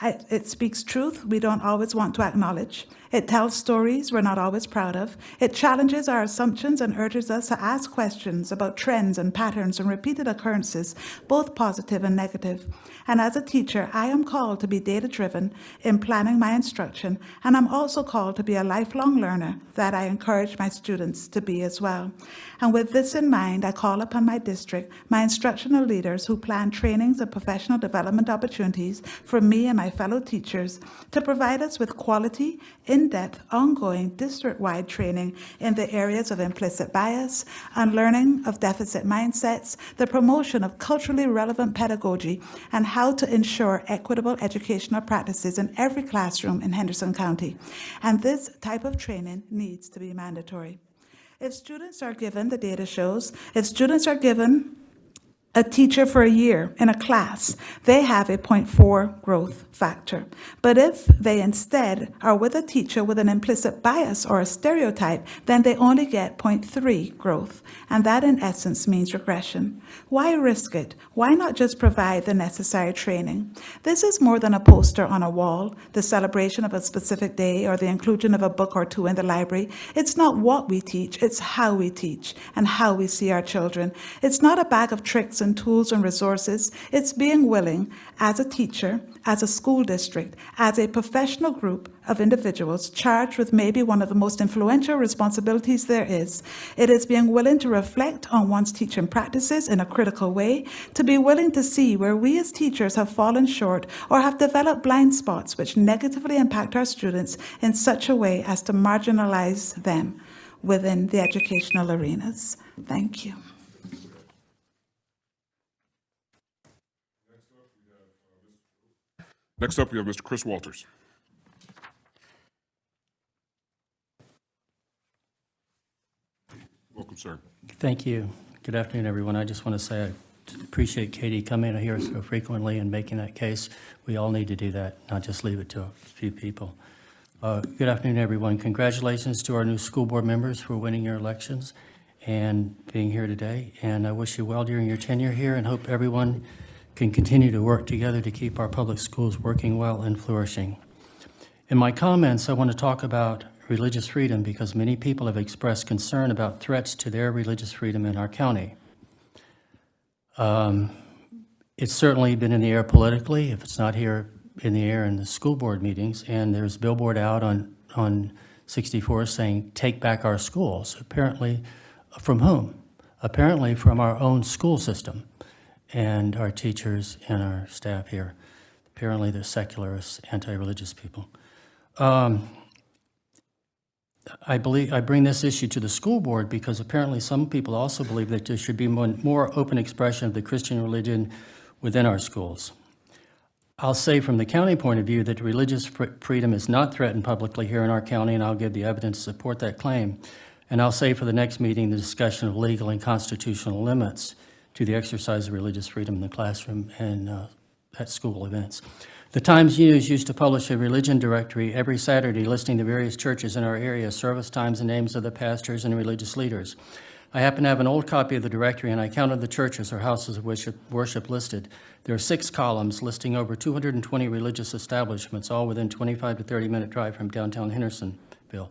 It speaks truth we don't always want to acknowledge. It tells stories we're not always proud of. It challenges our assumptions and urges us to ask questions about trends and patterns and repeated occurrences, both positive and negative. And as a teacher, I am called to be data-driven in planning my instruction, and I'm also called to be a lifelong learner that I encourage my students to be as well. And with this in mind, I call upon my district, my instructional leaders who plan trainings and professional development opportunities for me and my fellow teachers to provide us with quality, in-depth, ongoing, district-wide training in the areas of implicit bias, unlearning of deficit mindsets, the promotion of culturally relevant pedagogy, and how to ensure equitable educational practices in every classroom in Henderson County. And this type of training needs to be mandatory. If students are given, the data shows, if students are given a teacher for a year in a class, they have a 0.4 growth factor. But if they instead are with a teacher with an implicit bias or a stereotype, then they only get 0.3 growth. And that in essence means regression. Why risk it? Why not just provide the necessary training? This is more than a poster on a wall, the celebration of a specific day, or the inclusion of a book or two in the library. It's not what we teach, it's how we teach and how we see our children. It's not a bag of tricks and tools and resources. It's being willing, as a teacher, as a school district, as a professional group of individuals charged with maybe one of the most influential responsibilities there is. It is being willing to reflect on one's teaching practices in a critical way, to be willing to see where we as teachers have fallen short or have developed blind spots which negatively impact our students in such a way as to marginalize them within the educational arenas. Thank you. Next up, we have Mr. Chris Walters. Welcome, sir. Thank you. Good afternoon, everyone. I just want to say I appreciate Katie coming here so frequently and making that case. We all need to do that, not just leave it to a few people. Good afternoon, everyone. Congratulations to our new school board members for winning your elections and being here today. And I wish you well during your tenure here and hope everyone can continue to work together to keep our public schools working well and flourishing. In my comments, I want to talk about religious freedom because many people have expressed concern about threats to their religious freedom in our county. It's certainly been in the air politically, if it's not here in the air in the school board meetings, and there's a billboard out on 64 saying, "Take back our schools." Apparently, from whom? Apparently from our own school system and our teachers and our staff here. Apparently they're secularists, anti-religious people. I bring this issue to the school board because apparently some people also believe that there should be more open expression of the Christian religion within our schools. I'll say from the county point of view that religious freedom is not threatened publicly here in our county, and I'll give the evidence to support that claim. And I'll say for the next meeting, the discussion of legal and constitutional limits to the exercise of religious freedom in the classroom and at school events. The Times News used to publish a religion directory every Saturday listing the various churches in our area, service times, and names of the pastors and religious leaders. I happen to have an old copy of the directory, and I counted the churches or houses of worship listed. There are 6 columns listing over 220 religious establishments, all within 25 to 30-minute drive from downtown Hendersonville.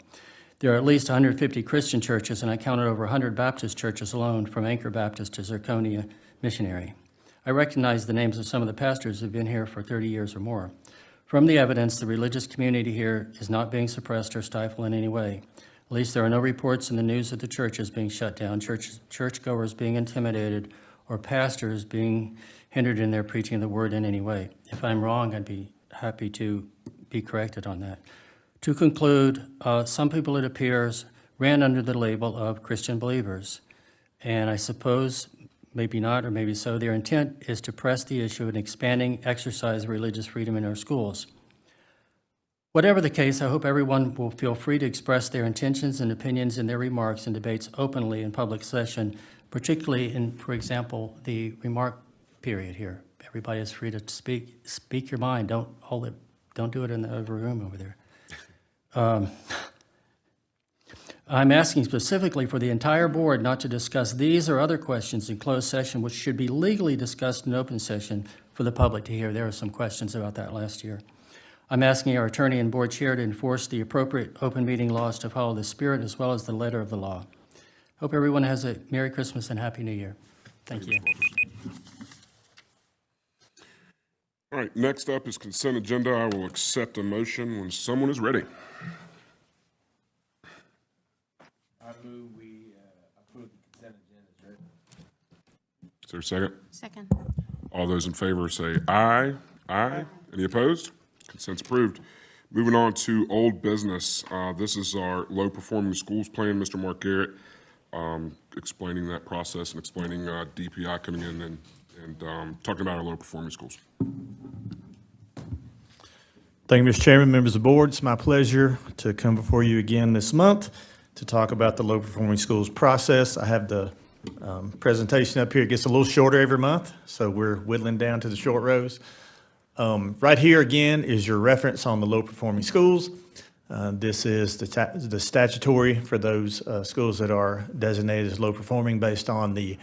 There are at least 150 Christian churches, and I counted over 100 Baptist churches alone, from Anchor Baptist to Zirconia Missionary. I recognize the names of some of the pastors who have been here for 30 years or more. From the evidence, the religious community here is not being suppressed or stifled in any way. At least there are no reports in the news of the churches being shut down, churchgoers being intimidated, or pastors being hindered in their preaching of the word in any way. If I'm wrong, I'd be happy to be corrected on that. To conclude, some people, it appears, ran under the label of Christian believers. And I suppose, maybe not, or maybe so, their intent is to press the issue of expanding exercise of religious freedom in our schools. Whatever the case, I hope everyone will feel free to express their intentions and opinions in their remarks and debates openly in public session, particularly in, for example, the remark period here. Everybody is free to speak your mind. Don't do it in the other room over there. I'm asking specifically for the entire board not to discuss these or other questions in closed session, which should be legally discussed in open session for the public to hear. There were some questions about that last year. I'm asking our attorney and board chair to enforce the appropriate open meeting laws to follow the spirit as well as the letter of the law. Hope everyone has a Merry Christmas and Happy New Year. Thank you. All right, next up is consent agenda. I will accept a motion when someone is ready. I move we approve the consent agenda as written. Is there a second? Second. All those in favor say aye. Aye. Any opposed? Consent's approved. Moving on to old business. This is our low-performing schools plan. Mr. Mark Garrett explaining that process and explaining DPI coming in and talking about our low-performing schools. Thank you, Mr. Chairman, members of the board. It's my pleasure to come before you again this month to talk about the low-performing schools process. I have the presentation up here. It gets a little shorter every month, so we're whittling down to the short rows. Right here, again, is your reference on the low-performing schools. This is the statutory for those schools that are designated as low-performing based on the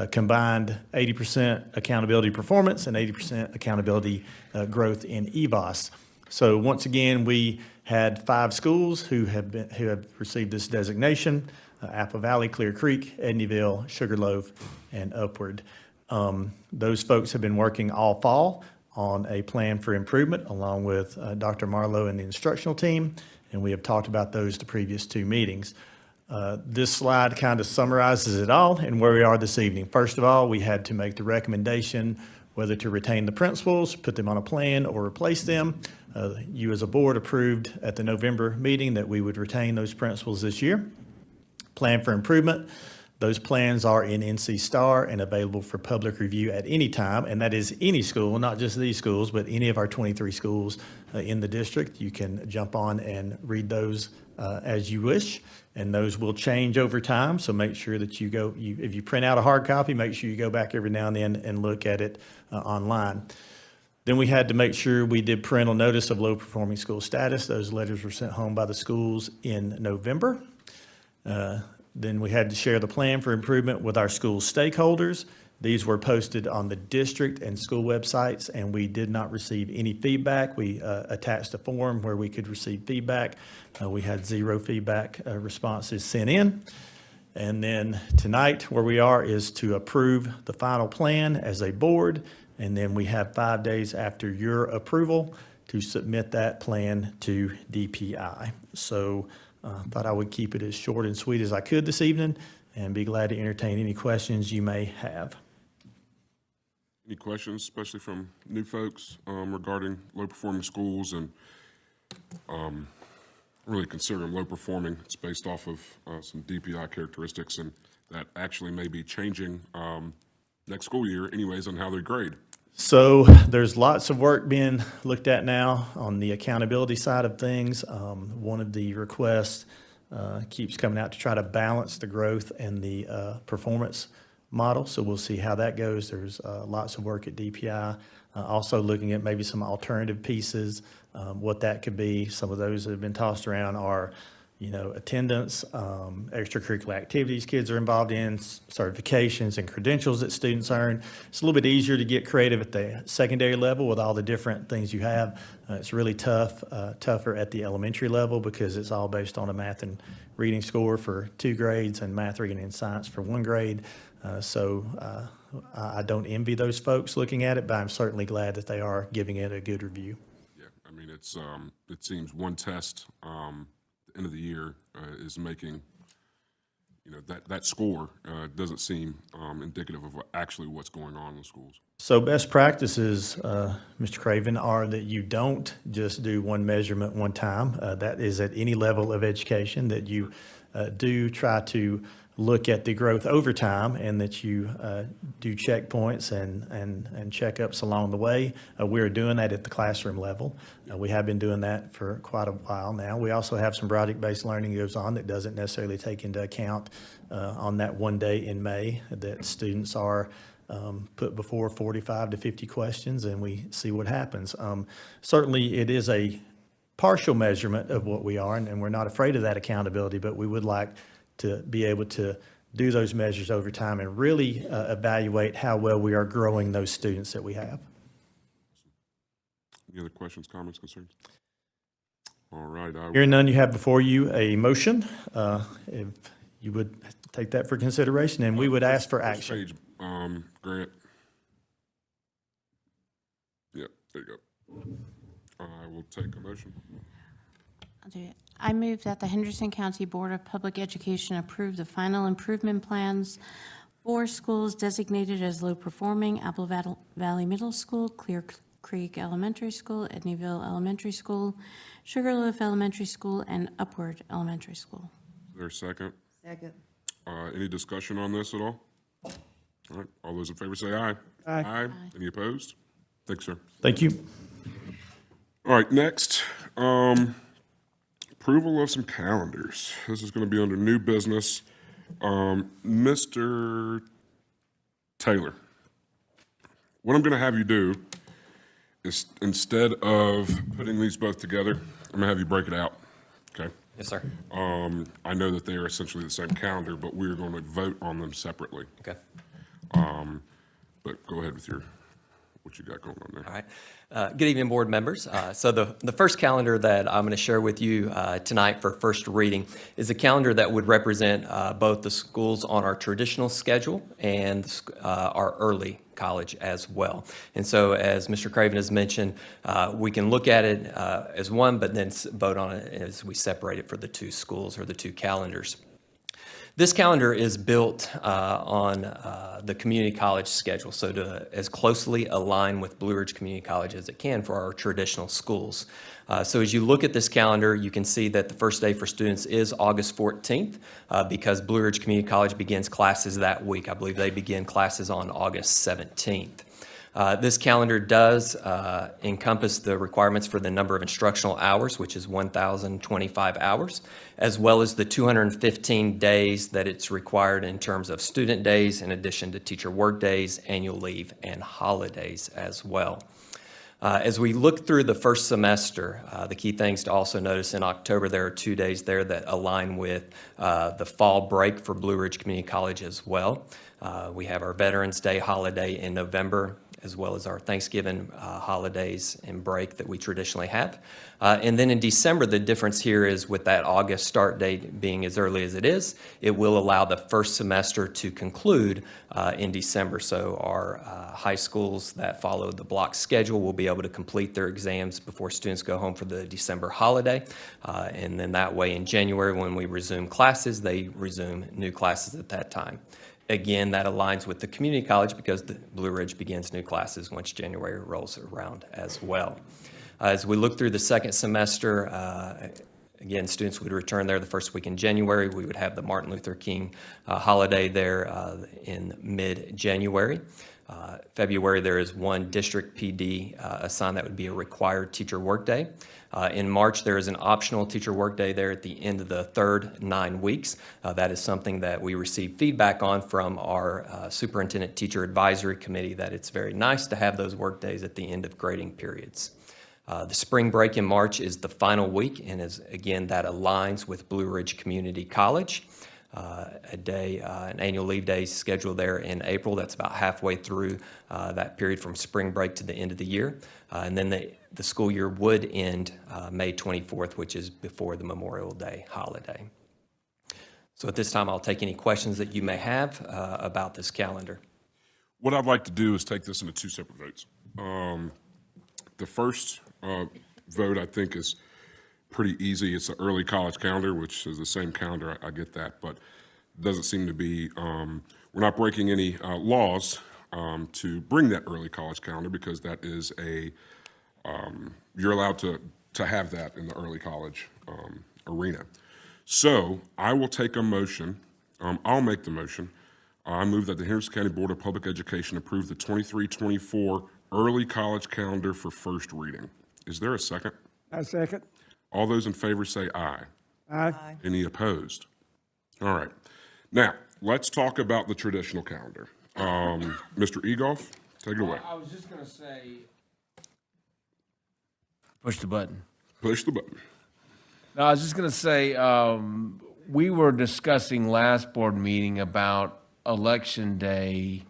combined 80% accountability performance and 80% accountability growth in EVOS. So once again, we had 5 schools who have received this designation: Apple Valley, Clear Creek, Edneyville, Sugarloaf, and Upward. Those folks have been working all fall on a plan for improvement along with Dr. Marlowe and the instructional team, and we have talked about those the previous 2 meetings. This slide kind of summarizes it all and where we are this evening. First of all, we had to make the recommendation whether to retain the principals, put them on a plan, or replace them. You as a board approved at the November meeting that we would retain those principals this year. Plan for improvement. Those plans are in NC STAR and available for public review at any time, and that is any school, not just these schools, but any of our 23 schools in the district. You can jump on and read those as you wish, and those will change over time, so make sure that if you print out a hard copy, make sure you go back every now and then and look at it online. Then we had to make sure we did parental notice of low-performing school status. Those letters were sent home by the schools in November. Then we had to share the plan for improvement with our school stakeholders. These were posted on the district and school websites, and we did not receive any feedback. We attached a form where we could receive feedback. We had 0 feedback responses sent in. And then tonight, where we are is to approve the final plan as a board, and then we have 5 days after your approval to submit that plan to DPI. So thought I would keep it as short and sweet as I could this evening and be glad to entertain any questions you may have. Any questions, especially from new folks regarding low-performing schools and really consider them low-performing? It's based off of some DPI characteristics, and that actually may be changing next school year anyways on how they grade. So there's lots of work being looked at now on the accountability side of things. One of the requests keeps coming out to try to balance the growth and the performance model. So we'll see how that goes. There's lots of work at DPI Also looking at maybe some alternative pieces, what that could be. Some of those that have been tossed around are, attendance, extracurricular activities kids are involved in, certifications and credentials that students earn. It's a little bit easier to get creative at the secondary level with all the different things you have. It's really tougher at the elementary level because it's all based on a math and reading score for 2 grades and math, reading, and science for 1 grade. I don't envy those folks looking at it, but I'm certainly glad that they are giving it a good review. Yeah, I mean, it seems one test, end of the year is making, that score doesn't seem indicative of actually what's going on in the schools. So best practices, Mr. Craven, are that you don't just do one measurement one time. That is at any level of education, that you do try to look at the growth over time, and that you do checkpoints and checkups along the way. We're doing that at the classroom level. We have been doing that for quite a while now. We also have some project-based learning that goes on that doesn't necessarily take into account on that one day in May that students are put before 45 to 50 questions, and we see what happens. Certainly, it is a partial measurement of what we are, and we're not afraid of that accountability, but we would like to be able to do those measures over time and really evaluate how well we are growing those students that we have. Any other questions, comments, concerns? All right. Hearing none, you have before you a motion. If you would take that for consideration, and we would ask for First action. page, Grant. Yep, there you go. I will take a motion. I'll do it. I move that the Henderson County Board of Public Education approve the final improvement plans for schools designated as low-performing: Apple Valley Middle School, Clear Creek Elementary School, Edneyville Elementary School, Sugarloaf Elementary School, and Upward Elementary School. Is there a second? Second. Any discussion on this at all? All right, all those in favor say aye. Aye. Aye. Any opposed? Thanks, sir. Thank you. All right, next, approval of some calendars. This is going to be under new business. Mr. Taylor, what I'm going to have you do is, instead of putting these both together, I'm going to have you break it out, okay? Yes, sir. I know that they are essentially the same calendar, but we're going to vote on them separately. Okay. But go ahead with what you got going on there. All right. Good evening, board members. So the first calendar that I'm going to share with you tonight for first reading is a calendar that would represent both the schools on our traditional schedule and our early college as well. And so, as Mr. Craven has mentioned, we can look at it as one, but then vote on it as we separate it for the 2 schools or the 2 calendars. This calendar is built on the community college schedule, so to as closely align with Blue Ridge Community College as it can for our traditional schools. So as you look at this calendar, you can see that the first day for students is August 14th because Blue Ridge Community College begins classes that week. I believe they begin classes on August 17th. This calendar does encompass the requirements for the number of instructional hours, which is 1,025 hours, as well as the 215 days that it's required in terms of student days, in addition to teacher work days, annual leave, and holidays as well. As we look through the first semester, the key things to also notice: in October, there are 2 days there that align with the fall break for Blue Ridge Community College as well. We have our Veterans Day holiday in November, as well as our Thanksgiving holidays and break that we traditionally have. And then in December, the difference here is with that August start date being as early as it is, it will allow the first semester to conclude in December. So our high schools that follow the block schedule will be able to complete their exams before students go home for the December holiday. And then that way in January, when we resume classes, they resume new classes at that time. Again, that aligns with the community college because the Blue Ridge begins new classes once January rolls around as well. As we look through the second semester, again, students would return there the first week in January. We would have the Martin Luther King holiday there in mid-January. February, there is one district PD assigned that would be a required teacher workday. In March, there is an optional teacher workday there at the end of the third 9 weeks. That is something that we received feedback on from our Superintendent Teacher Advisory Committee, that it's very nice to have those workdays at the end of grading periods. The spring break in March is the final week, and again, that aligns with Blue Ridge Community College. An annual leave day scheduled there in April. That's about halfway through that period from spring break to the end of the year. And then the school year would end May 24th, which is before the Memorial Day holiday. So at this time, I'll take any questions that you may have about this calendar. What I'd like to do is take this into 2 separate votes. The first vote, I think, is pretty easy. It's the early college calendar, which is the same calendar. I get that, but it doesn't seem to be, we're not breaking any laws to bring that early college calendar, because that is you're allowed to have that in the early college arena. So I will take a motion. I'll make the motion. I move that the Henderson County Board of Public Education approve the 23-24 early college calendar for first reading. Is there a second? I second. All those in favor say aye. Aye. Any opposed? All right. Now, let's talk about the traditional calendar. Mr. Egoff, take it away. I was just going to say, push the button. Push the button. No, I was just going to say, we were discussing last board meeting about Election Day.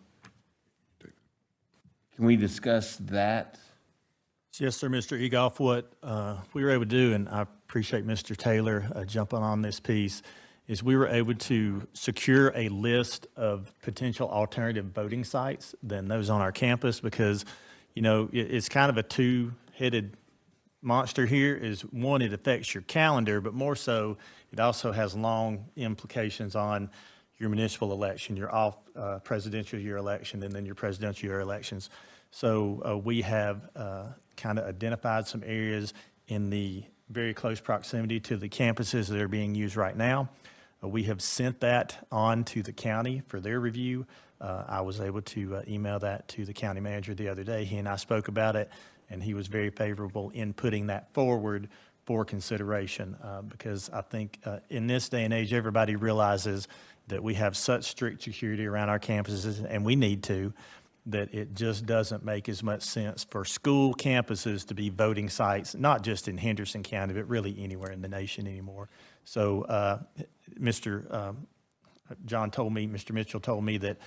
Can we discuss that? Yes, sir, Mr. Egoff. What we were able to do, and I appreciate Mr. Taylor jumping on this piece, is we were able to secure a list of potential alternative voting sites than those on our campus, because, you know, it's kind of a two-headed monster here. Is one, it affects your calendar, but more so, it also has long implications on your municipal election, your off presidential year election, and then your presidential year elections. So we have kind of identified some areas in the very close proximity to the campuses that are being used right now. We have sent that on to the county for their review. I was able to email that to the county manager the other day. He and I spoke about it, and he was very favorable in putting that forward for consideration, because I think in this day and age, everybody realizes that we have such strict security around our campuses, and we need to, that it just doesn't make as much sense for school campuses to be voting sites, not just in Henderson County, but really anywhere in the nation anymore. So Mr. Mitchell told me that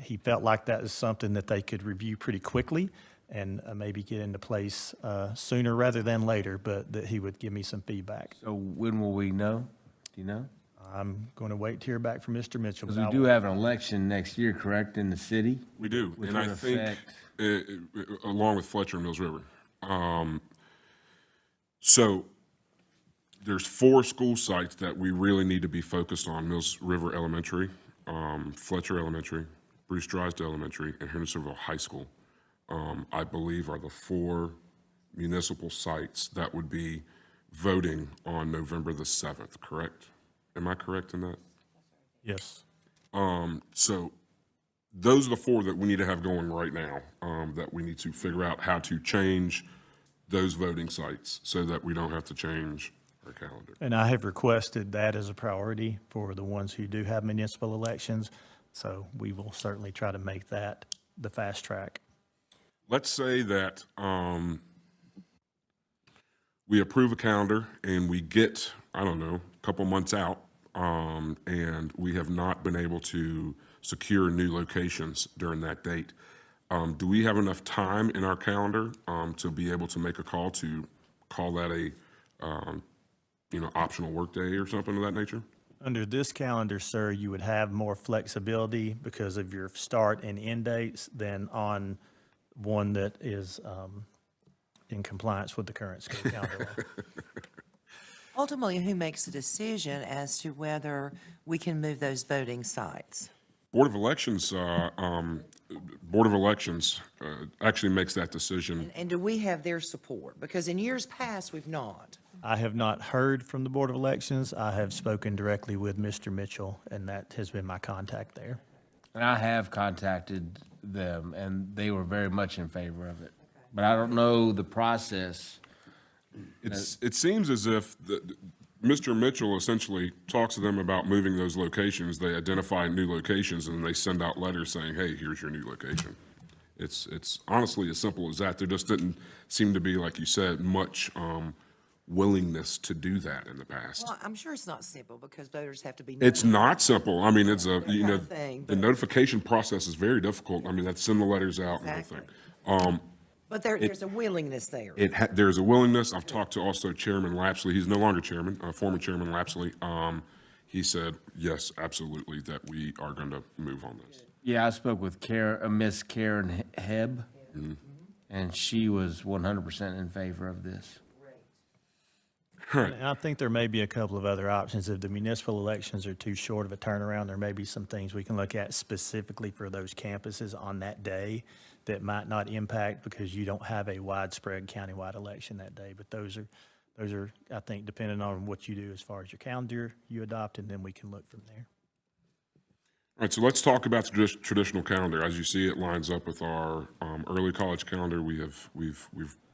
he felt like that is something that they could review pretty quickly and maybe get into place sooner rather than later, but that he would give me some feedback. So when will we know? Do you know? I'm going to wait to hear back from Mr. Mitchell. Because we do have an election next year, correct, in the city? We do, Which and I would think, affect- along with Fletcher and Mills River. So there's 4 school sites that we really need to be focused on: Mills River Elementary, Fletcher Elementary, Bruce Drysdale Elementary, and Hendersonville High School. I believe are the 4 municipal sites that would be voting on November the 7th, correct? Am I correct in that? Yes. So those are the 4 that we need to have going right now, that we need to figure out how to change those voting sites so that we don't have to change our calendar. And I have requested that as a priority for the ones who do have municipal elections. So we will certainly try to make that the fast track. Let's say that we approve a calendar and we get, I don't know, a couple months out, and we have not been able to secure new locations during that date. Do we have enough time in our calendar to be able to make a call to call that a optional workday or something of that nature? Under this calendar, sir, you would have more flexibility because of your start and end dates than on one that is in compliance with the current school calendar law. Ultimately, who makes the decision as to whether we can move those voting sites? Board of Elections actually makes that decision. And do we have their support? Because in years past, we've not. I have not heard from the Board of Elections. I have spoken directly with Mr. Mitchell, and that has been my contact there. And I have contacted them, and they were very much in favor of it. But I don't know the process. It seems as if Mr. Mitchell essentially talks to them about moving those locations. They identify new locations, and then they send out letters saying, hey, here's your new location. It's honestly as simple as that. There just didn't seem to be, like you said, much willingness to do that in the past. Well, I'm sure it's not simple because voters have to be. It's not simple. I mean, it's thing, the notification process is very difficult. I mean, that's send the letters out and everything. But there's a willingness there. There's a willingness. I've talked to also Chairman Lapsley. He's no longer chairman, former Chairman Lapsley. He said, yes, absolutely, that we are going to move on this. Yeah, I spoke with Miss Karen Hebb, and she was 100% in favor of this. And I think there may be a couple of other options. If the municipal elections are too short of a turnaround, there may be some things we can look at specifically for those campuses on that day that might not impact because you don't have a widespread countywide election that day. But those are, I think, depending on what you do as far as your calendar you adopt, and then we can look from there. All right, so let's talk about the traditional calendar. As you see, it lines up with our early college calendar. We've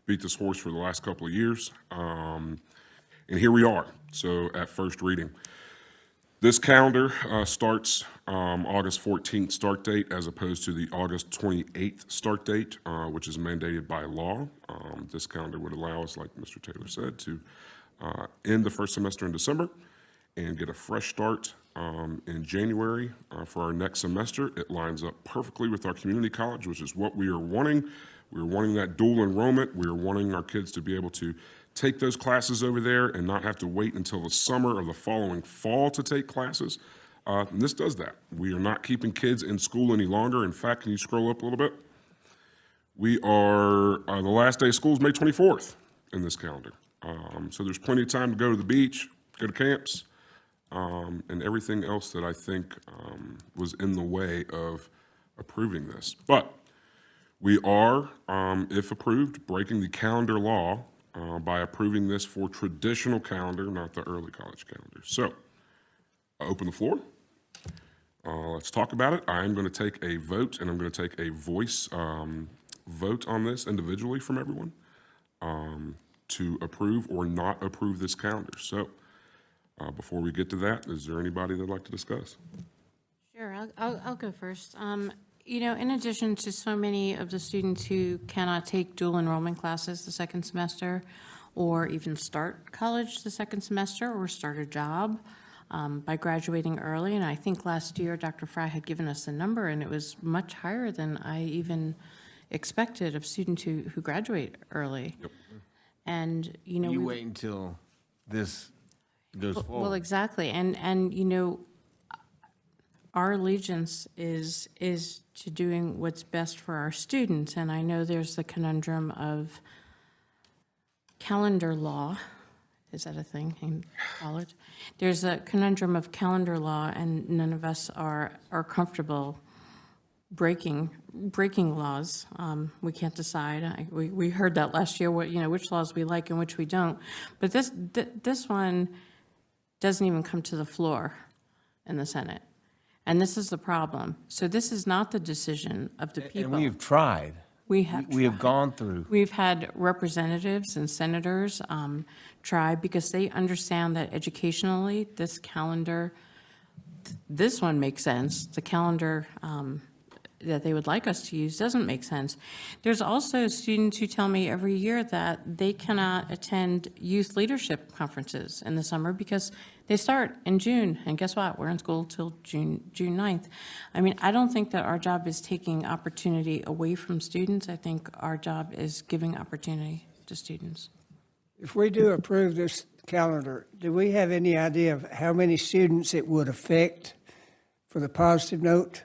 beat this horse for the last couple of years. And here we are, so at first reading. This calendar starts August 14th start date as opposed to the August 28th start date, which is mandated by law. This calendar would allow us, like Mr. Taylor said, to end the first semester in December and get a fresh start in January for our next semester. It lines up perfectly with our community college, which is what we are wanting. We're wanting that dual enrollment. We're wanting our kids to be able to take those classes over there and not have to wait until the summer of the following fall to take classes. And this does that. We are not keeping kids in school any longer. In fact, can you scroll up a little bit? We are, the last day of school is May 24th in this calendar. So there's plenty of time to go to the beach, go to camps, and everything else that I think was in the way of approving this. But we are, if approved, breaking the calendar law by approving this for traditional calendar, not the early college calendar. So, I open the floor. Let's talk about it. I'm going to take a vote, and I'm going to take a voice vote on this individually from everyone to approve or not approve this calendar. So, before we get to that, is there anybody that'd like to discuss? Sure, I'll go first. You know, in addition to so many of the students who cannot take dual enrollment classes the second semester, or even start college the second semester, or start a job by graduating early, and I think last year Dr. Fry had given us a number, and it was much higher than I even expected of students who graduate early. Yep. And, you know. You wait until this goes forward. Well, exactly, and you know, our allegiance is to doing what's best for our students, and I know there's the conundrum of calendar law. Is that a thing in college? There's a conundrum of calendar law, and none of us are comfortable breaking laws. We can't decide. We heard that last year. Which laws we like and which we don't. But this one doesn't even come to the floor in the Senate. And this is the problem. So this is not the decision of the people. And we have tried. We have gone through. We've had representatives and senators try because they understand that educationally, this calendar, this one makes sense. The calendar that they would like us to use doesn't make sense. There's also students who tell me every year that they cannot attend youth leadership conferences in the summer because they start in June, and guess what? We're in school till June 9th. I mean, I don't think that our job is taking opportunity away from students. I think our job is giving opportunity to students. If we do approve this calendar, do we have any idea of how many students it would affect for the positive note?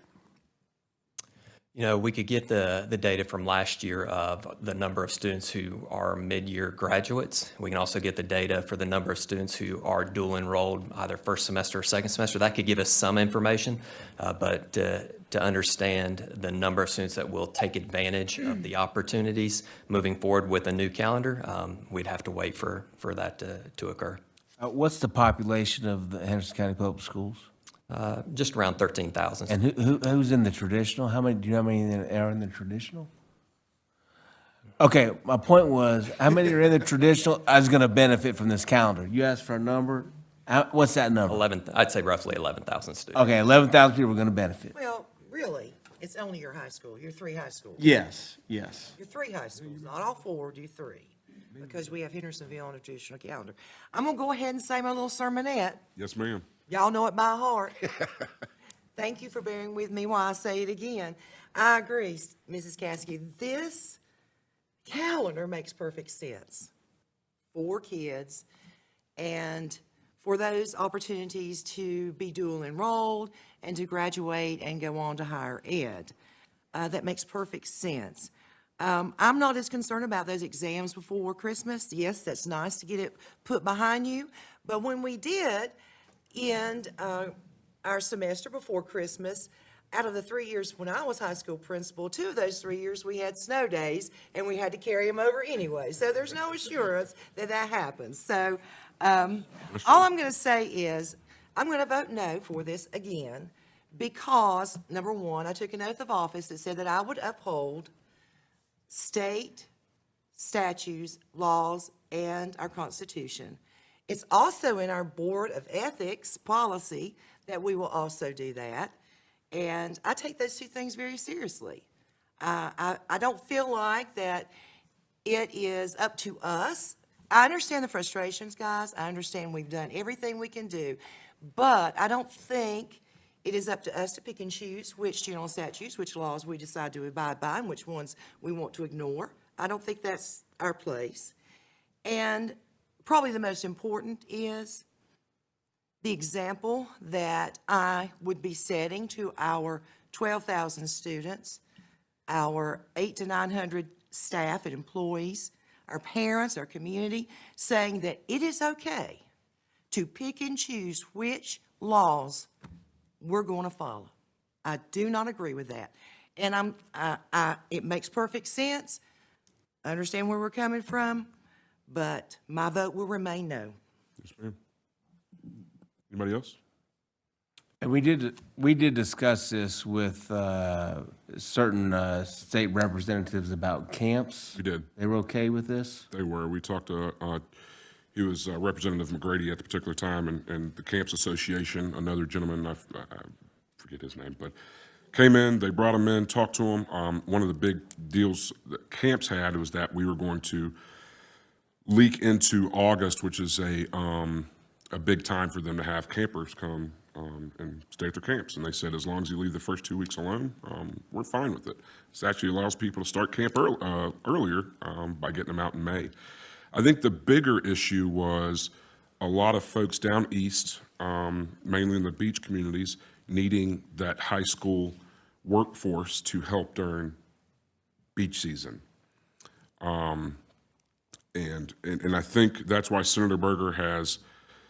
You know, we could get the data from last year of the number of students who are mid-year graduates. We can also get the data for the number of students who are dual enrolled, either first semester or second semester. That could give us some information, but to understand the number of students that will take advantage of the opportunities moving forward with a new calendar, we'd have to wait for that to occur. What's the population of the Henderson County Public Schools? Just around 13,000. And who's in the traditional? Do you know how many are in the traditional? Okay, my point was, how many are in the traditional is going to benefit from this calendar? You asked for a number. What's that number? 11, I'd say roughly 11,000 students. Okay, 11,000 people are going to benefit. Well, really, it's only your high school, your 3 high schools. Yes, yes. Your 3 high schools, not all 4, do 3, because we have Hendersonville on a traditional calendar. I'm gonna go ahead and say my little sermonette. Yes, ma'am. Y'all know it by heart. Thank you for bearing with me while I say it again. I agree, Mrs. Caskey, this calendar makes perfect sense for kids and for those opportunities to be dual enrolled and to graduate and go on to higher ed. That makes perfect sense. I'm not as concerned about those exams before Christmas. Yes, that's nice to get it put behind you, but when we did end our semester before Christmas, out of the 3 years when I was high school principal, 2 of those 3 years we had snow days and we had to carry them over anyway. So there's no assurance that that happens. So all I'm going to say is I'm going to vote no for this again because, number one, I took an oath of office that said that I would uphold state statutes, laws, and our Constitution. It's also in our Board of Ethics policy that we will also do that. And I take those 2 things very seriously. I don't feel like that it is up to us. I understand the frustrations, guys. I understand we've done everything we can do. But I don't think it is up to us to pick and choose which general statutes, which laws we decide to abide by, and which ones we want to ignore. I don't think that's our place. And probably the most important is the example that I would be setting to our 12,000 students, our 800 to 900 staff and employees, our parents, our community, saying that it is okay to pick and choose which laws we're going to follow. I do not agree with that. And it makes perfect sense. I understand where we're coming from, but my vote will remain no. Yes, ma'am. Anybody else? And we did discuss this with certain state representatives about camps. We did. They were okay with this? They were. We talked to, he was Representative McGrady at the particular time, and the Camps Association, another gentleman, I forget his name, but came in, they brought him in, talked to him. One of the big deals that camps had was that we were going to leak into August, which is a big time for them to have campers come and stay at their camps. And they said, as long as you leave the first 2 weeks alone, we're fine with it. This actually allows people to start camp earlier by getting them out in May. I think the bigger issue was a lot of folks down east, mainly in the beach communities, needing that high school workforce to help during beach season. And I think that's why Senator Berger has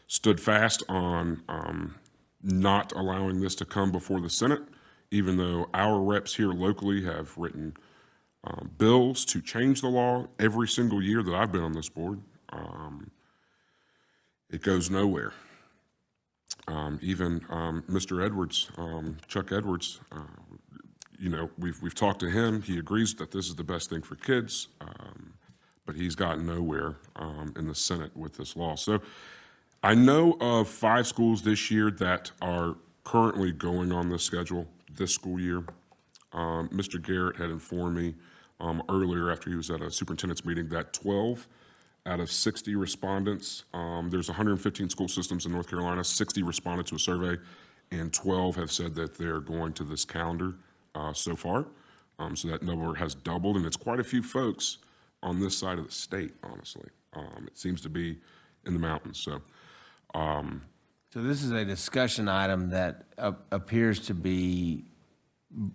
stood fast on not allowing this to come before the Senate, even though our reps here locally have written bills to change the law every single year that I've been on this board. It goes nowhere. Even Mr. Edwards, Chuck Edwards, you know, we've talked to him. He agrees that this is the best thing for kids, but he's gotten nowhere in the Senate with this law. So I know of 5 schools this year that are currently going on this schedule this school year. Mr. Garrett had informed me earlier after he was at a superintendent's meeting that 12 out of 60 respondents, there's 115 school systems in North Carolina, 60 responded to a survey, and 12 have said that they're going to this calendar so far. So that number has doubled, and it's quite a few folks on this side of the state, honestly. It seems to be in the mountains, so. So this is a discussion item that appears to be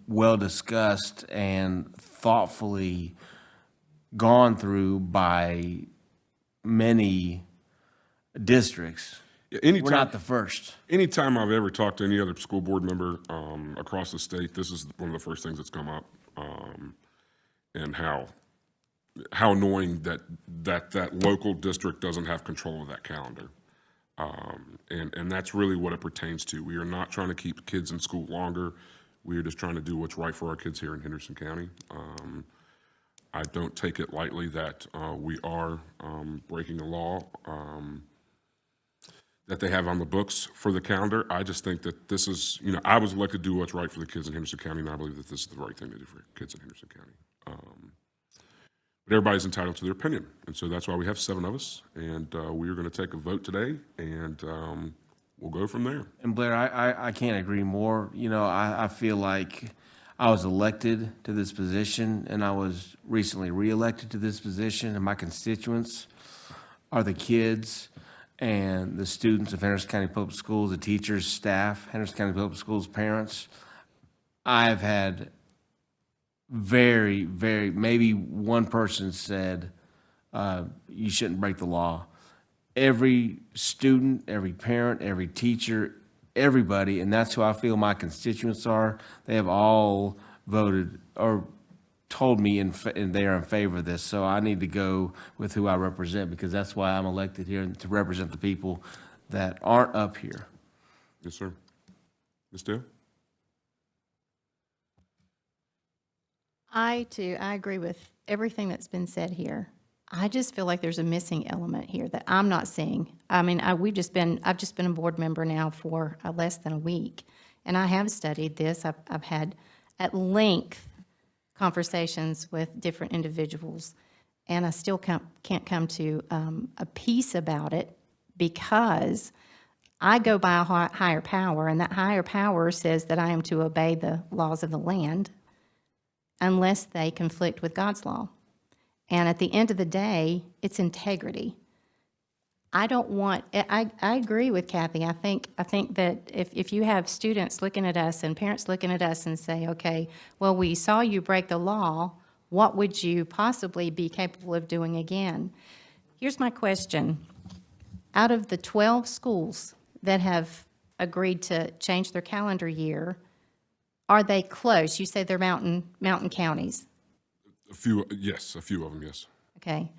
well discussed and thoughtfully gone through by many districts. Yeah, We're not the first. Anytime I've ever talked to any other school board member across the state, this is one of the first things that's come up, and how annoying that local district doesn't have control of that calendar. And that's really what it pertains to. We are not trying to keep kids in school longer. We are just trying to do what's right for our kids here in Henderson County. I don't take it lightly that we are breaking a law that they have on the books for the calendar. I just think that this is, I was elected to do what's right for the kids in Henderson County, and I believe that this is the right thing to do for kids in Henderson County. But everybody's entitled to their opinion, and so that's why we have 7 of us, and we are going to take a vote today, and we'll go from there. And Blair, I can't agree more. I feel like I was elected to this position, and I was recently reelected to this position, and my constituents are the kids and the students of Henderson County Public Schools, the teachers, staff, Henderson County Public Schools, parents. I've had very, maybe one person said, you shouldn't break the law. Every student, every parent, every teacher, everybody, and that's who I feel my constituents are, they have all voted or told me and they are in favor of this. So I need to go with who I represent, because that's why I'm elected here, to represent the people that aren't up here. Yes, sir. Ms. Dale? I agree with everything that's been said here. I just feel like there's a missing element here that I'm not seeing. I mean, I've just been a board member now for less than a week, and I have studied this. I've had at length conversations with different individuals, and I still can't come to a peace about it, because I go by a higher power, and that higher power says that I am to obey the laws of the land unless they conflict with God's law. And at the end of the day, it's integrity. I agree with Kathy. I think that if you have students looking at us and parents looking at us and say, okay, well, we saw you break the law, what would you possibly be capable of doing again? Here's my question. Out of the 12 schools that have agreed to change their calendar year, are they close? You say they're mountain counties. A few of them, yes. Okay.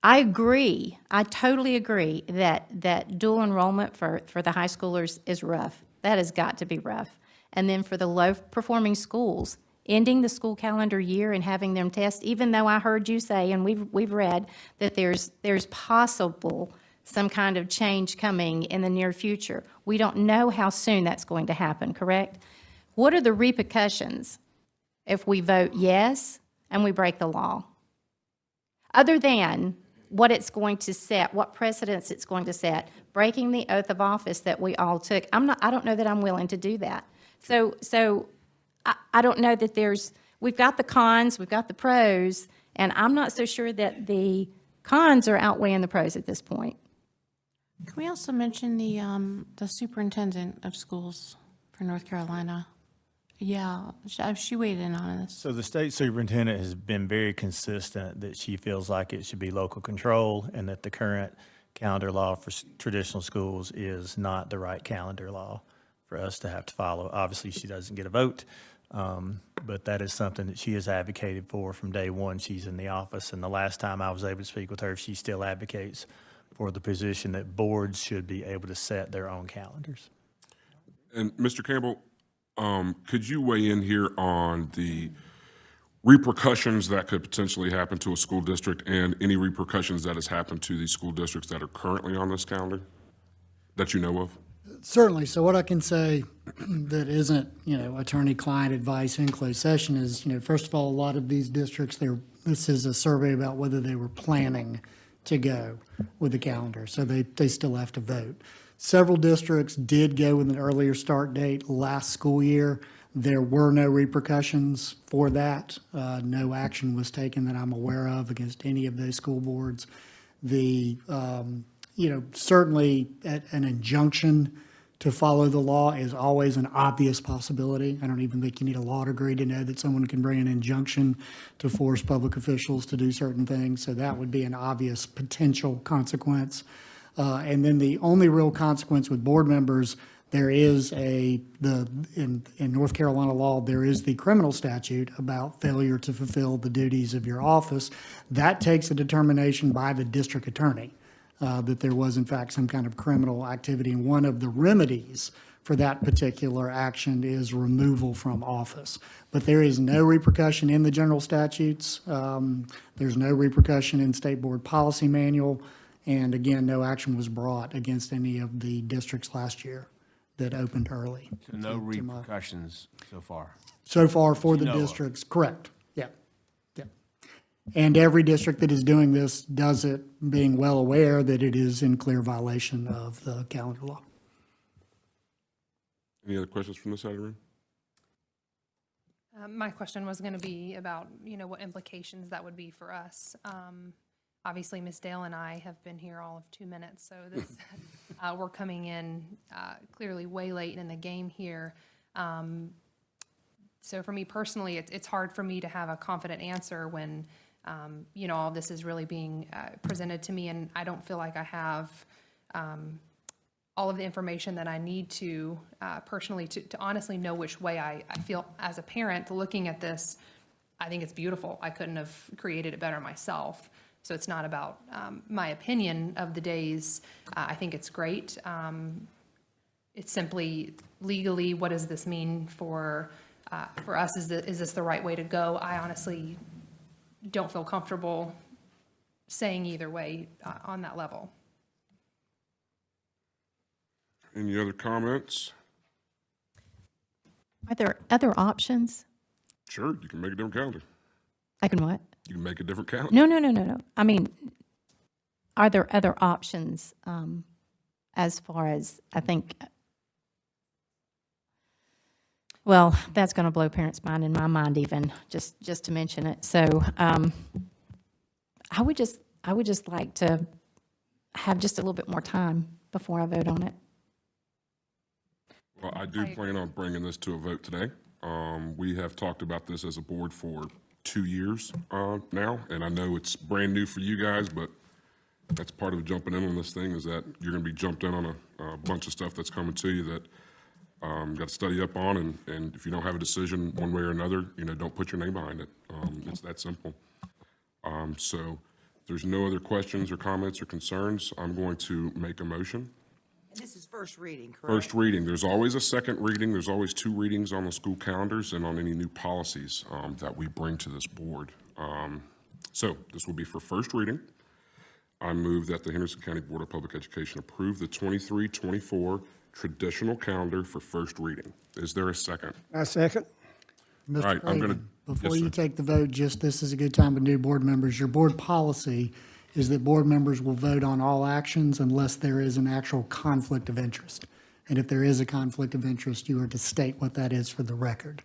I agree. I totally agree that dual enrollment for the high schoolers is rough. That has got to be rough. And then for the low-performing schools, ending the school calendar year and having them test, even though I heard you say, and we've read, that there's possible some kind of change coming in the near future. We don't know how soon that's going to happen, correct? What are the repercussions if we vote yes and we break the law? Other than what it's going to set, what precedents it's going to set, breaking the oath of office that we all took. I don't know that I'm willing to do that. So I don't know that we've got the cons, we've got the pros, and I'm not so sure that the cons are outweighing the pros at this point. Can we also mention the superintendent of schools for North Carolina? Yeah, she weighed in on this. So the state superintendent has been very consistent that she feels like it should be local control, and that the current calendar law for traditional schools is not the right calendar law for us to have to follow. Obviously, she doesn't get a vote, but that is something that she has advocated for from day one she's in the office. And the last time I was able to speak with her, she still advocates for the position that boards should be able to set their own calendars. And Mr. Campbell, could you weigh in here on the repercussions that could potentially happen to a school district, and any repercussions that has happened to these school districts that are currently on this calendar that you know of? Certainly. So what I can say that isn't, attorney-client advice in closed session is, first of all, a lot of these districts, this is a survey about whether they were planning to go with the calendar. So they still have to vote. Several districts did go with an earlier start date last school year. There were no repercussions for that. No action was taken that I'm aware of against any of those school boards. Certainly an injunction to follow the law is always an obvious possibility. I don't even think you need a law degree to know that someone can bring an injunction to force public officials to do certain things. So that would be an obvious potential consequence. And then the only real consequence with board members, there is in North Carolina law, there is the criminal statute about failure to fulfill the duties of your office. That takes a determination by the district attorney. that there was in fact some kind of criminal activity. And one of the remedies for that particular action is removal from office. But there is no repercussion in the general statutes. There's no repercussion in State Board Policy Manual. And again, no action was brought against any of the districts last year that opened early. So no repercussions so far. So far for the You know of. districts, correct, yeah, yeah. And every district that is doing this does it being well aware that it is in clear violation of the calendar law. Any other questions from this side of the room? My question was going to be about, what implications that would be for us. Obviously, Ms. Dale and I have been here all of 2 minutes, so this, we're coming in clearly way late in the game here. So for me personally, it's hard for me to have a confident answer when, all this is really being presented to me, and I don't feel like I have all of the information that I need to personally to honestly know which way I feel as a parent looking at this. I think it's beautiful. I couldn't have created it better myself. So it's not about my opinion of the days. I think it's great. It's simply legally, what does this mean for us? Is this the right way to go? I honestly don't feel comfortable saying either way on that level. Any other comments? Are there other options? Sure, you can make a different calendar. I can what? You can make a different calendar. No. I mean, are there other options as far as, I think, well, that's going to blow parents' mind, in my mind even, just to mention it. So I would just like to have just a little bit more time before I vote on it. Well, I do plan on bringing this to a vote today. We have talked about this as a board for 2 years now, and I know it's brand new for you guys, but that's part of jumping in on this thing, is that you're going to be jumped in on a bunch of stuff that's coming to you that you got to study up on, and if you don't have a decision one way or another, don't put your name behind it. It's that simple. So if there's no other questions or comments or concerns, I'm going to make a motion. And this is first reading, correct? First reading. There's always a second reading. There's always 2 readings on the school calendars and on any new policies that we bring to this board. So this will be for first reading. I move that the Henderson County Board of Public Education approve the 23-24 traditional calendar for first reading. Is there a second? I second. Mr. right, I'm gonna- Craven, before yes, you sir. take the vote, just this is a good time with new board members. Your board policy is that board members will vote on all actions unless there is an actual conflict of interest. And if there is a conflict of interest, you are to state what that is for the record.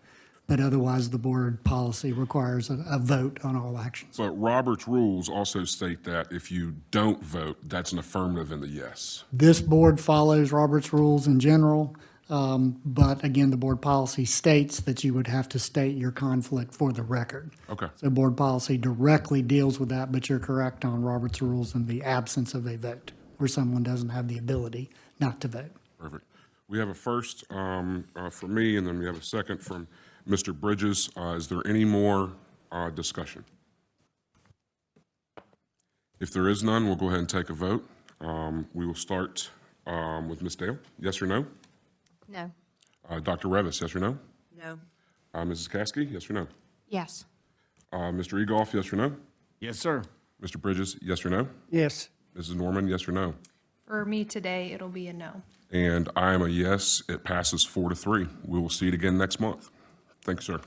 But otherwise, the board policy requires a vote on all actions. But Robert's rules also state that if you don't vote, that's an affirmative in the yes. This board follows Robert's rules in general, but again, the board policy states that you would have to state your conflict for the record. Okay. So board policy directly deals with that, but you're correct on Robert's rules in the absence of a vote, where someone doesn't have the ability not to vote. Perfect. We have a first for me, and then we have a second from Mr. Bridges. Is there any more discussion? If there is none, we'll go ahead and take a vote. We will start with Ms. Dale. Yes or no? No. Dr. Revis, yes or no? No. Mrs. Caskey, yes or no? Yes. Mr. Egolf, yes or no? Yes, sir. Mr. Bridges, yes or no? Yes. Mrs. Norman, yes or no? For me today, it'll be a no. And I am a yes. It passes 4-3. We will see it again next month. Thank you, sir.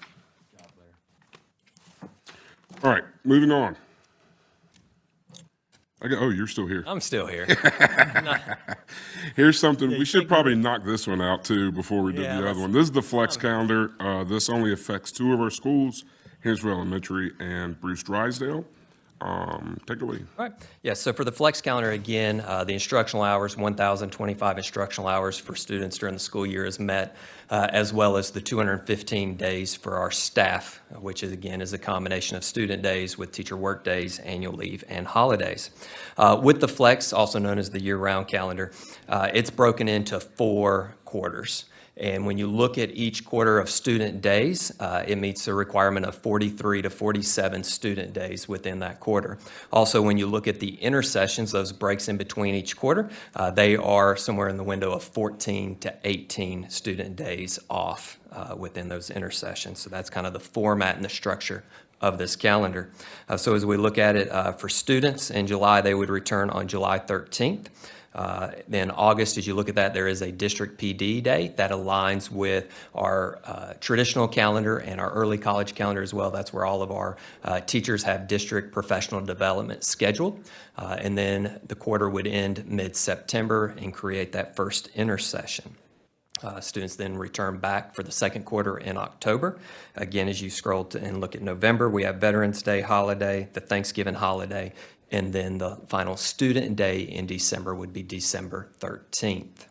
All right, moving on. Oh, you're still here. I'm still here. Here's something, we should probably knock this one out too before we do the other one. This is the flex calendar. This only affects 2 of our schools, Hendersonville Elementary and Bruce Drysdale. Take it away. All right. Yes, so for the flex calendar, again, the instructional hours, 1,025 instructional hours for students during the school year is met, as well as the 215 days for our staff, which is, again, is a combination of student days with teacher work days, annual leave, and holidays. With the flex, also known as the year-round calendar, it's broken into 4 quarters. And when you look at each quarter of student days, it meets the requirement of 43 to 47 student days within that quarter. Also, when you look at the intersessions, those breaks in between each quarter, they are somewhere in the window of 14 to 18 student days off within those intersessions. So that's kind of the format and the structure of this calendar. So as we look at it for students in July, they would return on July 13th. Then August, as you look at that, there is a district PD day that aligns with our traditional calendar and our early college calendar as well. That's where all of our teachers have district professional development scheduled. And then the quarter would end mid-September and create that first intersession. Students then return back for the second quarter in October. Again, as you scroll to and look at November, we have Veterans Day holiday, the Thanksgiving holiday, and then the final student day in December would be December 13th.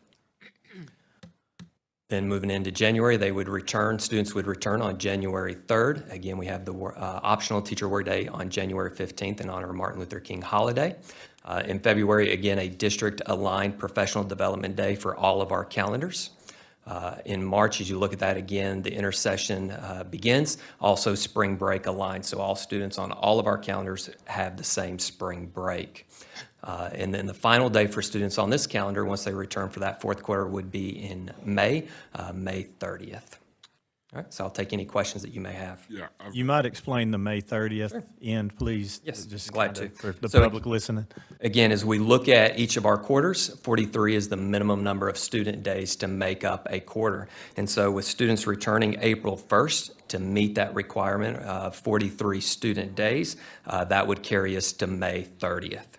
Then moving into January, students would return on January 3rd. Again, we have the optional teacher work day on January 15th in honor of Martin Luther King holiday. In February, again, a district-aligned professional development day for all of our calendars. In March, as you look at that again, the intersession begins. Also, spring break aligned, so all students on all of our calendars have the same spring break. And then the final day for students on this calendar, once they return for that fourth quarter, would be in May, May 30th. All right, so I'll take any questions that you may have. Yeah. You might explain the May 30th end, please? Yes, Just glad kinda to. For the So- public listening. Again, as we look at each of our quarters, 43 is the minimum number of student days to make up a quarter. And so with students returning April 1st to meet that requirement of 43 student days, that would carry us to May 30th.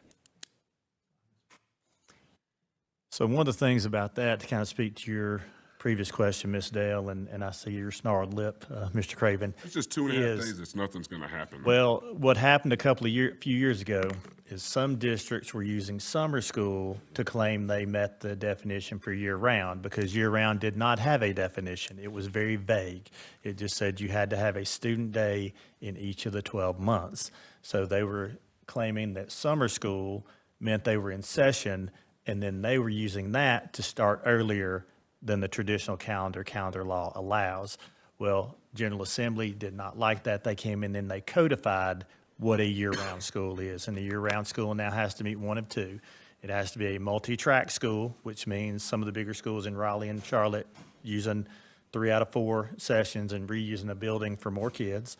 So one of the things about that, to kind of speak to your previous question, Ms. Dale, and I see your snarled lip, Mr. Craven. It's just 2.5 is- days, it's nothing's gonna happen. Well, what happened a few years ago is some districts were using summer school to claim they met the definition for year-round, because year-round did not have a definition. It was very vague. It just said you had to have a student day in each of the 12 months. So they were claiming that summer school meant they were in session, and then they were using that to start earlier than the traditional calendar law allows. Well, General Assembly did not like that. They came in and they codified what a year-round school is. And a year-round school now has to meet one of two. It has to be a multi-track school, which means some of the bigger schools in Raleigh and Charlotte using 3 out of 4 sessions and reusing a building for more kids.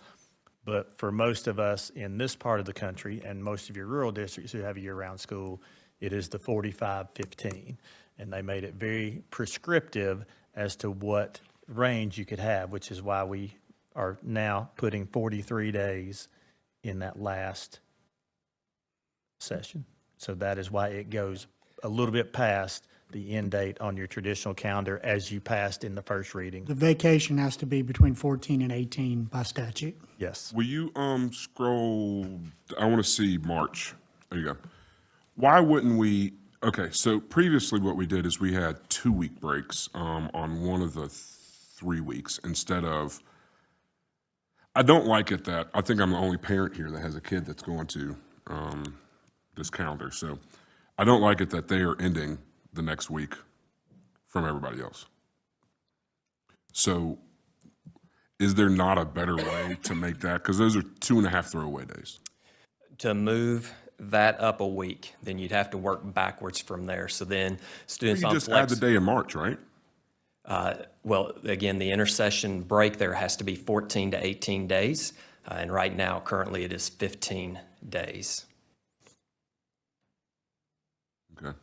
But for most of us in this part of the country and most of your rural districts who have a year-round school, it is the 45-15. And they made it very prescriptive as to what range you could have, which is why we are now putting 43 days in that last session. So that is why it goes a little bit past the end date on your traditional calendar as you passed in the first reading. The vacation has to be between 14 and 18 by statute. Yes. Will you scroll, I want to see March. There you go. Why wouldn't we, okay, so previously what we did is we had 2-week breaks on one of the 3 weeks instead of, I don't like it that, I think I'm the only parent here that has a kid that's going to this calendar. So I don't like it that they are ending the next week from everybody else. So is there not a better way to make that? Because those are 2.5 throwaway days. To move that up a week, then you'd have to work backwards from there. So then students You on just add flex. the day in March, right? Well, again, the intercession break there has to be 14 to 18 days. And right now, currently, it is 15 days. Okay.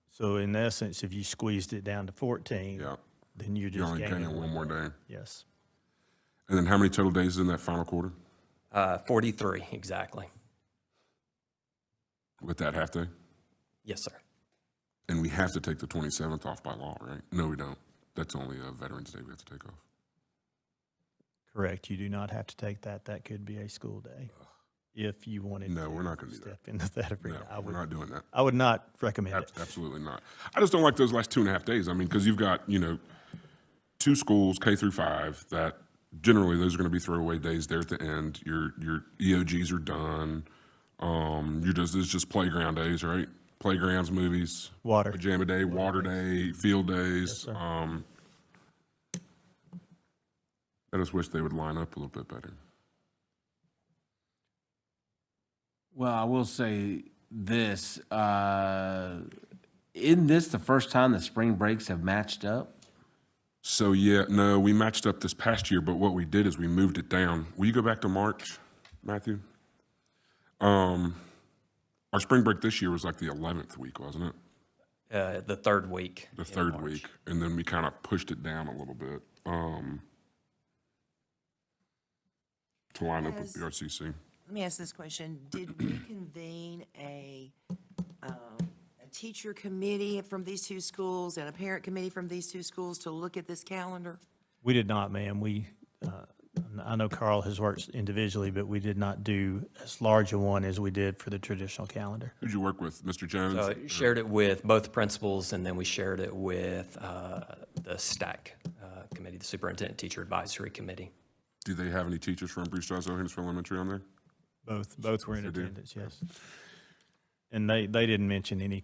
So in essence, if you squeezed it down to 14, Yeah. then you're You're just only gaining gaining one more day. Yes. And then how many total days is in that final quarter 43, exactly. with that half day? Yes, sir. And we have to take the 27th off by law, right? No, we don't. That's only a Veterans Day we have to take off. Correct. You do not have to take that. That could be a school day if you wanted to. No, we're not gonna do step into that arena. No, we're not doing that. I would not recommend it. Absolutely not. I just don't like those last 2.5 days. I mean, because you've got, 2 schools, K through 5, that generally those are going to be throwaway days there at the end. Your EOGs are done. It's just playground days, right? Playgrounds, movies, Water. pajama day, water day, field days. I just wish they would line up a little bit better. Well, I will say this, isn't this the first time the spring breaks have matched up? So, yeah, no, we matched up this past year, but what we did is we moved it down. Will you go back to March, Matthew? Our spring break this year was like the 11th week, wasn't it? The third week. The third week, and then we kind of pushed it down a little bit to line up with BRCC. Let me ask this question. Did we convene a teacher committee from these two schools and a parent committee from these two schools to look at this calendar? We did not, ma'am. I know Carl has worked individually, but we did not do as large a one as we did for the traditional calendar. Who'd you work with, Mr. Jones? So I shared it with both principals, and then we shared it with the STAC committee, the Superintendent Teacher Advisory Committee. Do they have any teachers from Bruce Giles Hinesville Elementary on there? Both were in They do? attendance, yes. And they didn't mention any,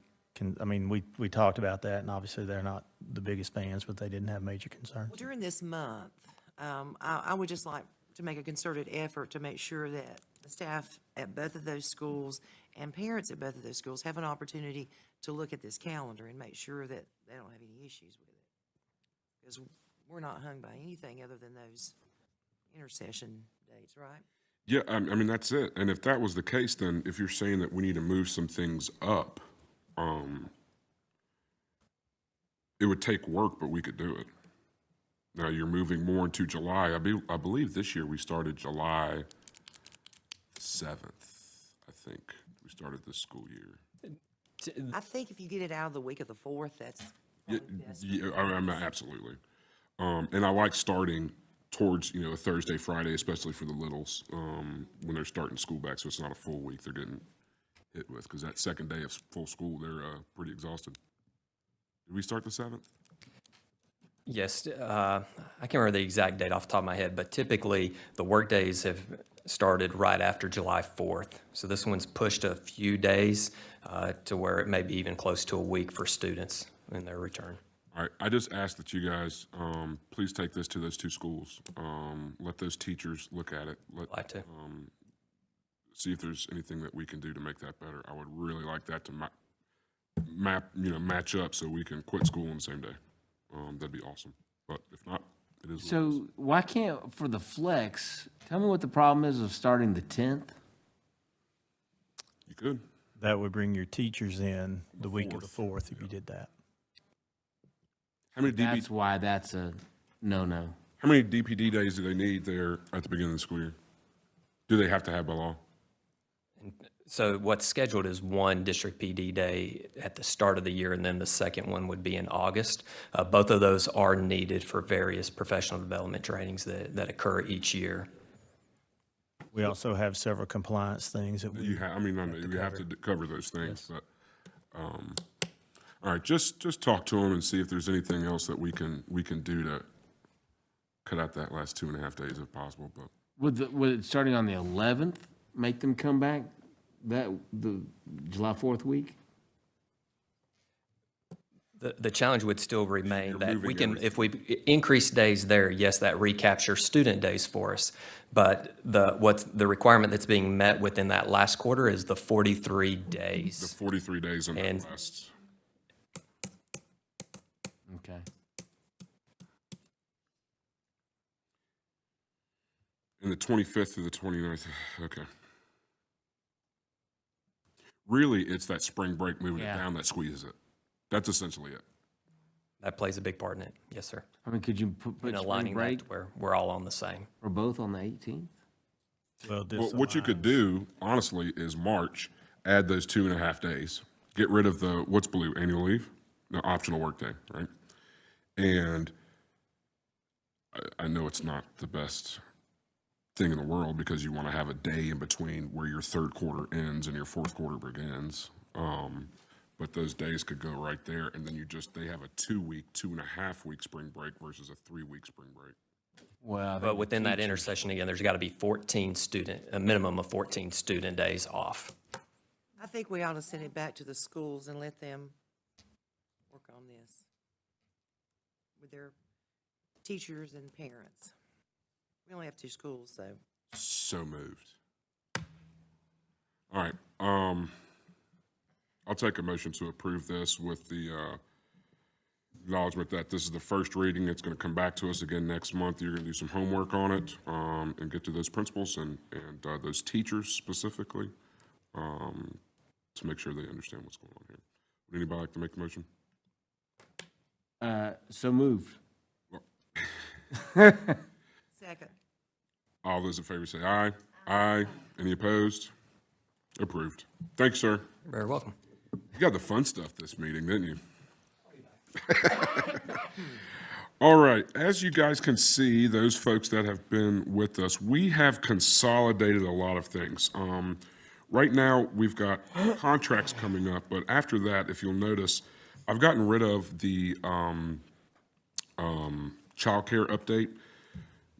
I mean, we talked about that, and obviously they're not the biggest fans, but they didn't have major concerns. Well, during this month, I would just like to make a concerted effort to make sure that the staff at both of those schools and parents at both of those schools have an opportunity to look at this calendar and make sure that they don't have any issues with it. Because we're not hung by anything other than those intercession dates, right? Yeah, I mean, that's it. And if that was the case, then if you're saying that we need to move some things up, it would take work, but we could do it. Now, you're moving more into July. I believe this year we started July 7th, I think. We started this school year. I think if you get it out of the week of the 4th, that's Yeah, probably best. absolutely. And I like starting towards, a Thursday, Friday, especially for the littles, when they're starting school back, so it's not a full week they're getting hit with, because that second day of full school, they're pretty exhausted. Did we start the 7th? Yes, I can't remember the exact date off the top of my head, but typically the workdays have started right after July 4th. So this one's pushed a few days to where it may be even close to a week for students in their return. All right, I just ask that you guys, please take this to those two schools. Let those teachers look at it. Like to. See if there's anything that we can do to make that better. I would really like that to match up so we can quit school on the same day. That'd be awesome. But if not, it is what it is. So why can't, for the flex, tell me what the problem is of starting the 10th? You could. That would bring your teachers in the week of the 4th if you did that. How many That's why that's a no-no. How many DPD days do they need there at the beginning of the school year? Do they have to have by law? So what's scheduled is one district PD day at the start of the year, and then the second one would be in August. Both of those are needed for various professional development trainings that occur each year. We also have several compliance things that we. You have to cover those things, but, all right, just talk to them and see if there's anything else that we can do to cut out that last 2.5 days if possible, but. Would it starting on the 11th make them come back the July 4th week? The challenge would still remain You're that moving we can, everything. if we increase days there, yes, that recaptures student days for us. But what's the requirement that's being met within that last quarter is the 43 days. The 43 days in the And- last. Okay. And the 25th through the 29th, okay. Really, it's that spring break moving it Yeah. down that squeezes it. That's essentially it. That plays a big part in it, yes, sir. I mean, could you put In spring aligning that break to where we're all on the same. or both on the 18th? Well, Well, what you could do, honestly, is March, add those 2.5 days, get rid of the, what's blue, annual leave? No, optional workday, right? And I know it's not the best thing in the world because you want to have a day in between where your third quarter ends and your fourth quarter begins. But those days could go right there, and then they have a 2.5 week spring break versus a 3-week spring break. Well, But within that intersection, again, there's got to be a minimum of 14 student days off. I think we ought to send it back to the schools and let them work on this with their teachers and parents. We only have 2 schools, so. So moved. All right, I'll take a motion to approve this with the acknowledgement that this is the first reading. It's going to come back to us again next month. You're going to do some homework on it, and get to those principals and those teachers specifically, to make sure they understand what's going on here. Would anybody like to make the motion? So moved. Second. All those in favor say aye. Aye. Any opposed? Approved. Thanks, sir. You're very welcome. You got the fun stuff this meeting, didn't you? All right, as you guys can see, those folks that have been with us, we have consolidated a lot of things. Right now, we've got contracts coming up, but after that, if you'll notice, I've gotten rid of the childcare update.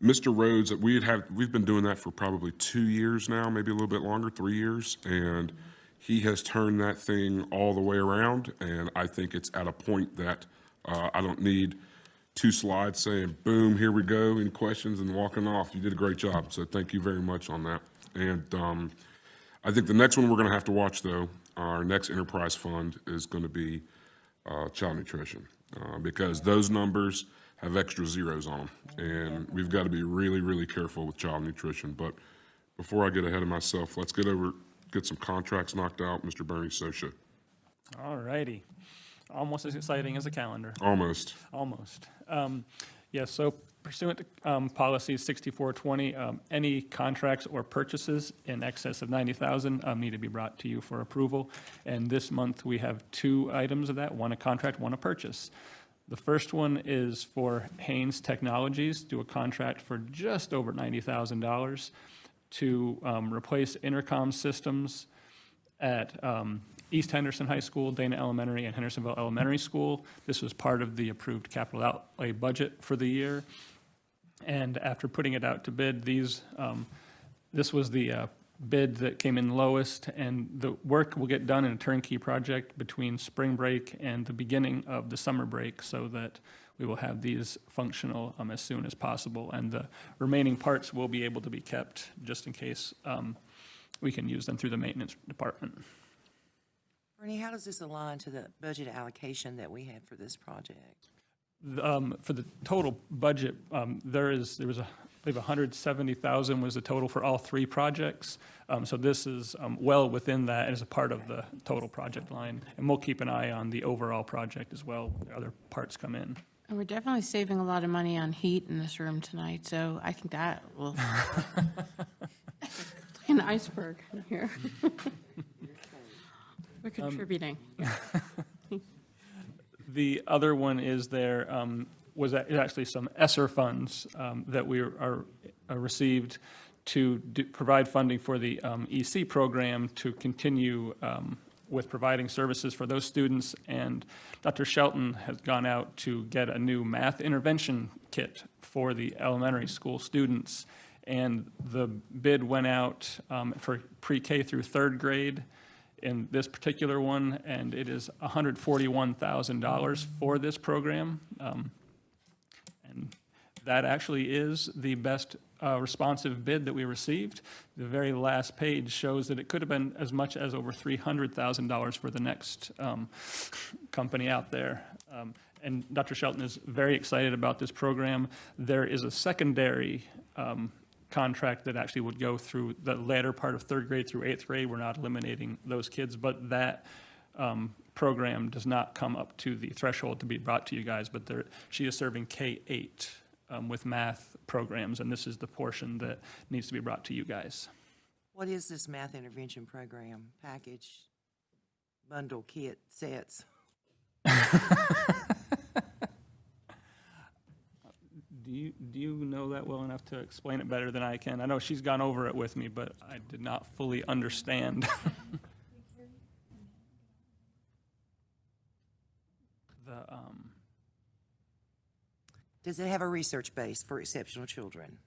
Mr. Rhodes, we've been doing that for probably 2 years now, maybe a little bit longer, 3 years, and he has turned that thing all the way around, and I think it's at a point that I don't need 2 slides saying, boom, here we go, any questions, and walking off. You did a great job, so thank you very much on that. And I think the next one we're going to have to watch, though, our next enterprise fund is going to be child nutrition, because those numbers have extra zeros on them, and we've got to be really, really careful with child nutrition. But before I get ahead of myself, let's get some contracts knocked out. Mr. Bernie Sosha. All righty. Almost as exciting as a calendar. Almost. Almost. Yes, so pursuant to policy 6420, any contracts or purchases in excess of $90,000 need to be brought to you for approval. And this month, we have 2 items of that, one a contract, one a purchase. The first one is for Haynes Technologies, do a contract for just over $90,000 to replace intercom systems at East Henderson High School, Dana Elementary, and Hendersonville Elementary School. This was part of the approved capital outlay budget for the year. And after putting it out to bid, this was the bid that came in lowest, and the work will get done in a turnkey project between spring break and the beginning of the summer break, so that we will have these functional as soon as possible. And the remaining parts will be able to be kept just in case we can use them through the maintenance department. Bernie, how does this align to the budget allocation that we had for this project? For the total budget, there was I believe 170,000 was the total for all 3 projects. So this is well within that as a part of the total project line. And we'll keep an eye on the overall project as well, when other parts come in. And we're definitely saving a lot of money on heat in this room tonight, so I think that will, like an iceberg in here. We're contributing. The other one is was actually some ESSER funds that we received to provide funding for the EC program to continue with providing services for those students. And Dr. Shelton has gone out to get a new math intervention kit for the elementary school students. And the bid went out for pre-K through 3rd grade in this particular one, and it is $141,000 for this program. And that actually is the best responsive bid that we received. The very last page shows that it could have been as much as over $300,000 for the next company out there. And Dr. Shelton is very excited about this program. There is a secondary contract that actually would go through the latter part of 3rd grade through 8th grade. We're not eliminating those kids, but that program does not come up to the threshold to be brought to you guys, but she is serving K-8 with math programs, and this is the portion that needs to be brought to you guys. What is this math intervention program? Package, bundle, kit, sets? Do you know that well enough to explain it better than I can? I know she's gone over it with me, but I did not fully understand. Does it have a research base for exceptional children?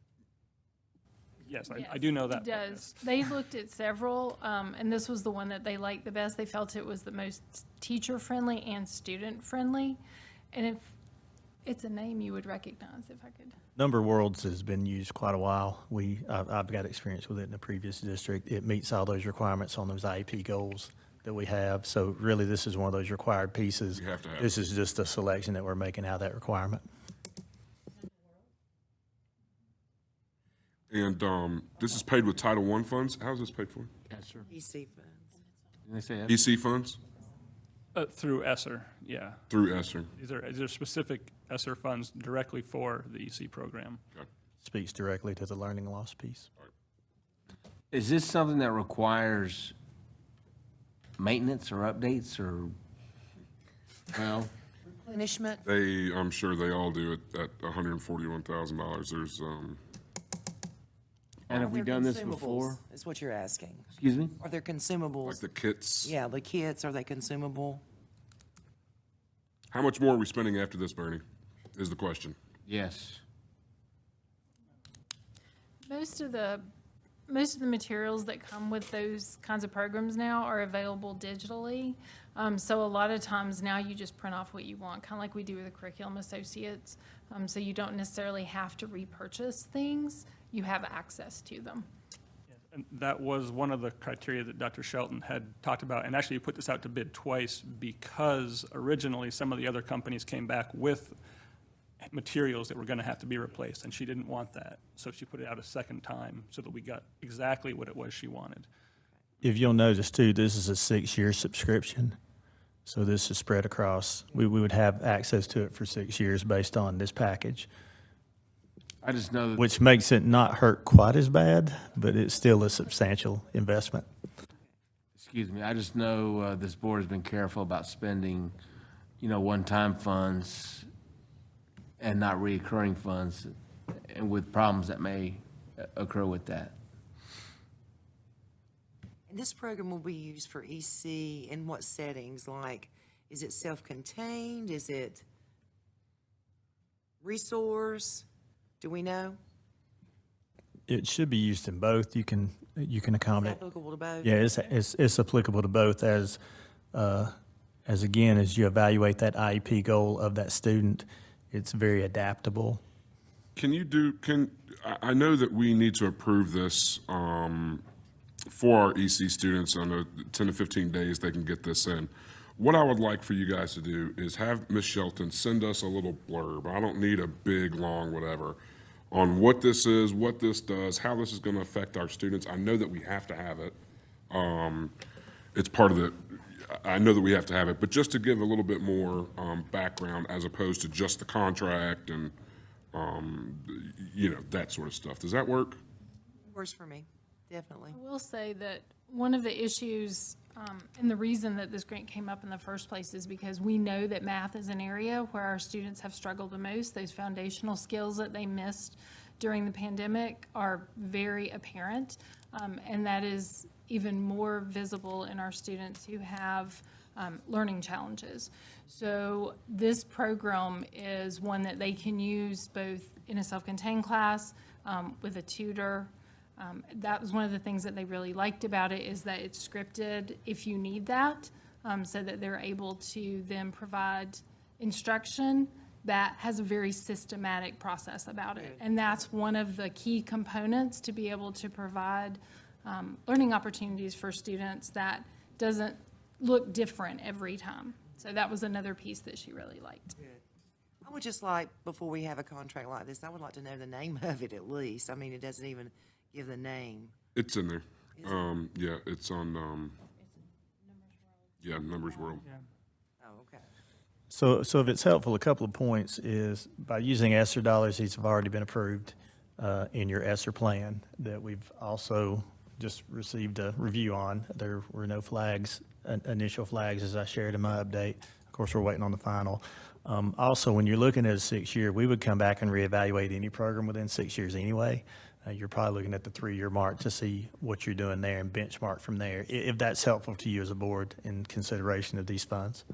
Yes, I do know that. It does. They looked at several, and this was the one that they liked the best. They felt it was the most teacher-friendly and student-friendly. And if It's a name you would recognize if I could. Number Worlds has been used quite a while. I've got experience with it in the previous district. It meets all those requirements on those IEP goals that we have. So really, this is one of those required pieces. You have to have This is just a selection that we're making out of that requirement. And this is paid with Title I funds? How's this paid for? Yes, sir. EC funds. Didn't they say that? EC funds? Through ESSER, yeah. Through ESSER. These are specific ESSER funds directly for the EC program. Speaks directly to the learning loss piece. Is this something that requires maintenance or updates or, well, Replenishment. I'm sure they all do it at $141,000. There's, and Are have we there done this consumables, before? Is what you're asking. Excuse me? Are there consumables? like the kits. Yeah, the kits, are they consumable? How much more are we spending after this, Bernie, is the question. Yes. Most of the materials that come with those kinds of programs now are available digitally. So a lot of times now you just print off what you want, kind of like we do with the Curriculum Associates. So you don't necessarily have to repurchase things. You have access to them. And that was one of the criteria that Dr. Shelton had talked about, and actually put this out to bid twice because originally some of the other companies came back with materials that were going to have to be replaced, and she didn't want that. So she put it out a second time so that we got exactly what it was she wanted. If you'll notice too, this is a 6-year subscription. So this is spread across, we would have access to it for 6 years based on this package, I just know that. which makes it not hurt quite as bad, but it's still a substantial investment. Excuse me, I just know this board has been careful about spending, one-time funds and not reoccurring funds, and with problems that may occur with that. And this program will be used for EC in what settings? Like, is it self-contained? Is it resource? Do we know? It should be used in both. You can Is accommodate. that applicable to both? Yeah, it's applicable to both as again, as you evaluate that IEP goal of that student, it's very adaptable. I know that we need to approve this for our EC students on 10 to 15 days they can get this in. What I would like for you guys to do is have Ms. Shelton send us a little blurb. I don't need a big, long whatever, on what this is, what this does, how this is going to affect our students. I know that we have to have it. It's part of I know that we have to have it, but just to give a little bit more background as opposed to just the contract and, that sort of stuff. Does that work? Works for me, definitely. I will say that one of the issues, and the reason that this grant came up in the first place is because we know that math is an area where our students have struggled the most. Those foundational skills that they missed during the pandemic are very apparent, and that is even more visible in our students who have learning challenges. So this program is one that they can use both in a self-contained class, with a tutor. That was one of the things that they really liked about it, is that it's scripted if you need that, so that they're able to then provide instruction that has a very systematic process about it. And that's one of the key components to be able to provide learning opportunities for students that doesn't look different every time. So that was another piece that she really liked. I would just like, before we have a contract like this, I would like to know the name of it at least. I mean, it doesn't even give the name. It's in there. Yeah, it's on, Numbers World. Oh, okay. So if it's helpful, a couple of points is by using ESSER dollars, these have already been approved in your ESSER plan that we've also just received a review on. There were no flags, initial flags, as I shared in my update. Of course, we're waiting on the final. Also, when you're looking at a 6-year, we would come back and reevaluate any program within 6 years anyway. You're probably looking at the 3-year mark to see what you're doing there and benchmark from there, if that's helpful to you as a board in consideration of these funds.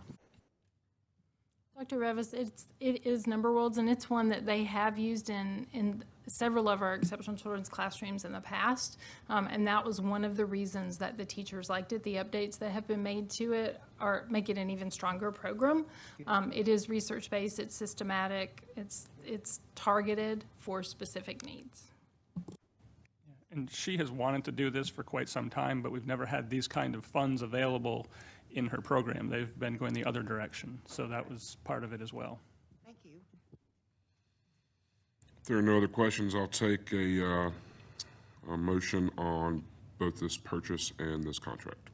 Dr. Revis, it is Number Worlds, and it's one that they have used in several of our exceptional children's classrooms in the past, and that was one of the reasons that the teachers liked it. The updates that have been made to it are make it an even stronger program. It is research-based, it's systematic, it's targeted for specific needs. And she has wanted to do this for quite some time, but we've never had these kind of funds available in her program. They've been going the other direction, so that was part of it as well. Thank you. If there are no other questions, I'll take a motion on both this purchase and this contract.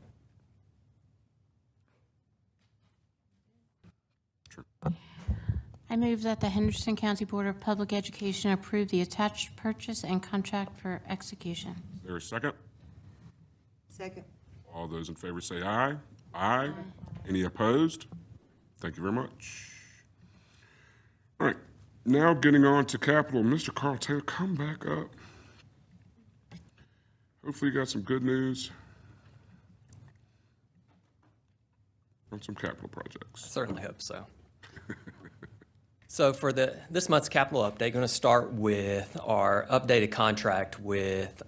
I move that the Henderson County Board of Public Education approve the attached purchase and contract for execution. Is there a second? Second. All those in favor say aye. Aye. Any opposed? Thank you very much. All right, now getting on to capital. Mr. Carl Taylor, come back up. Hopefully you got some good news on some capital projects. Certainly hope so. So for this month's capital update, going to start with our updated contract with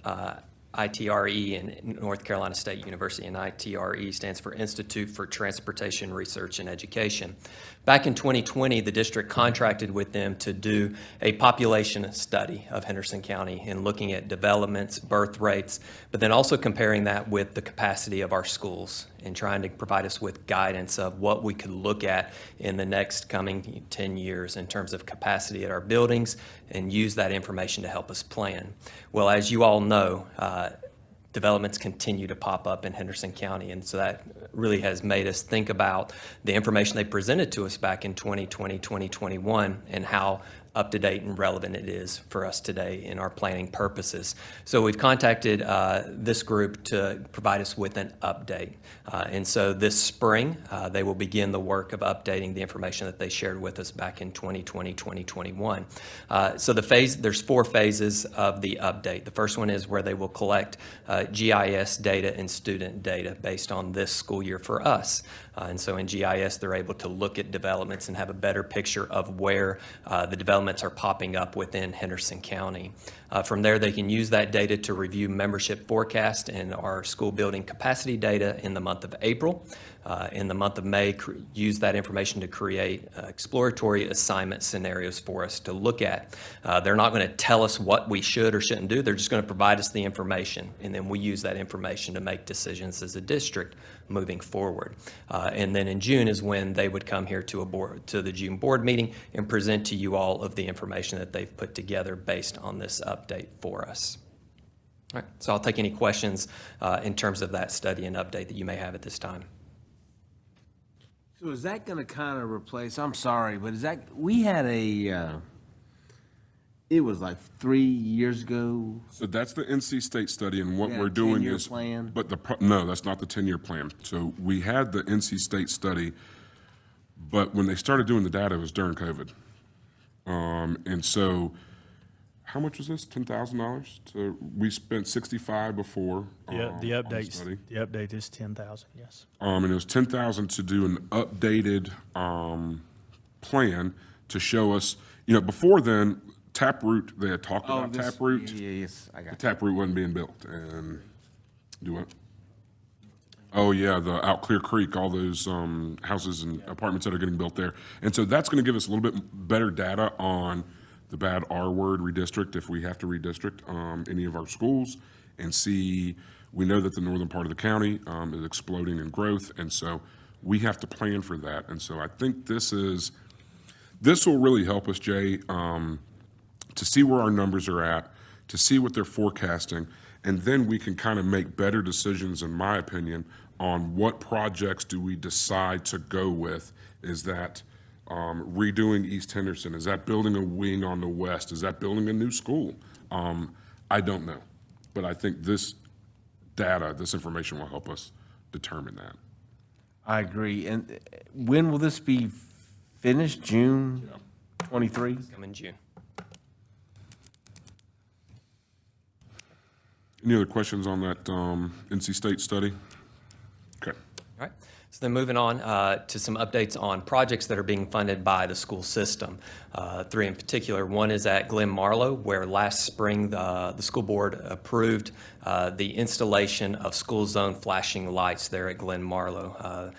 ITRE and North Carolina State University, and ITRE stands for Institute for Transportation Research and Education. Back in 2020, the district contracted with them to do a population study of Henderson County and looking at developments, birth rates, but then also comparing that with the capacity of our schools and trying to provide us with guidance of what we could look at in the next coming 10 years in terms of capacity at our buildings and use that information to help us plan. Well, as you all know, developments continue to pop up in Henderson County, and so that really has made us think about the information they presented to us back in 2020, 2021, and how up-to-date and relevant it is for us today in our planning purposes. So we've contacted this group to provide us with an update. And so this spring, they will begin the work of updating the information that they shared with us back in 2020, 2021. So there's 4 phases of the update. The first one is where they will collect GIS data and student data based on this school year for us. And so in GIS, they're able to look at developments and have a better picture of where the developments are popping up within Henderson County. From there, they can use that data to review membership forecast and our school building capacity data in the month of April. In the month of May, use that information to create exploratory assignment scenarios for us to look at. They're not going to tell us what we should or shouldn't do. They're just going to provide us the information, and then we use that information to make decisions as a district moving forward. And then in June is when they would come here to the June board meeting and present to you all of the information that they've put together based on this update for us. All right, so I'll take any questions in terms of that study and update that you may have at this time. So is that going to kind of replace, I'm sorry, but is that, we had it was like 3 years ago. So that's the NC State study, and what Yeah, we're doing 10-year is, plan. but no, that's not the 10-year plan. So we had the NC State study, but when they started doing the data, it was during COVID. And so, how much was this? $10,000? So we spent $65 before. Yeah, the on update is 10,000, yes. And it was 10,000 to do an updated plan to show us. Before then, Taproot, they had talked about Taproot. Yes, I got The it. Taproot wasn't being built, and do what? Oh yeah, out Clear Creek, all those houses and apartments that are getting built there, and so that's going to give us a little bit better data on the bad R word redistrict if we have to redistrict any of our schools, and see. We know that the northern part of the county is exploding in growth, and so we have to plan for that. And so I think this will really help us, Jay, to see where our numbers are at, to see what they're forecasting, and then we can kind of make better decisions, in my opinion, on what projects do we decide to go with. Is that redoing East Henderson? Is that building a wing on the west? Is that building a new school? I don't know, but I think this data, this information will help us determine that. I agree. And when will this be finished? June 23? Come in June. Any other questions on that NC State study? Okay. All right. So then moving on to some updates on projects that are being funded by the school system. Three in particular. One is at Glen Marlow, where last spring the school board approved the installation of school zone flashing lights there at Glen Marlow.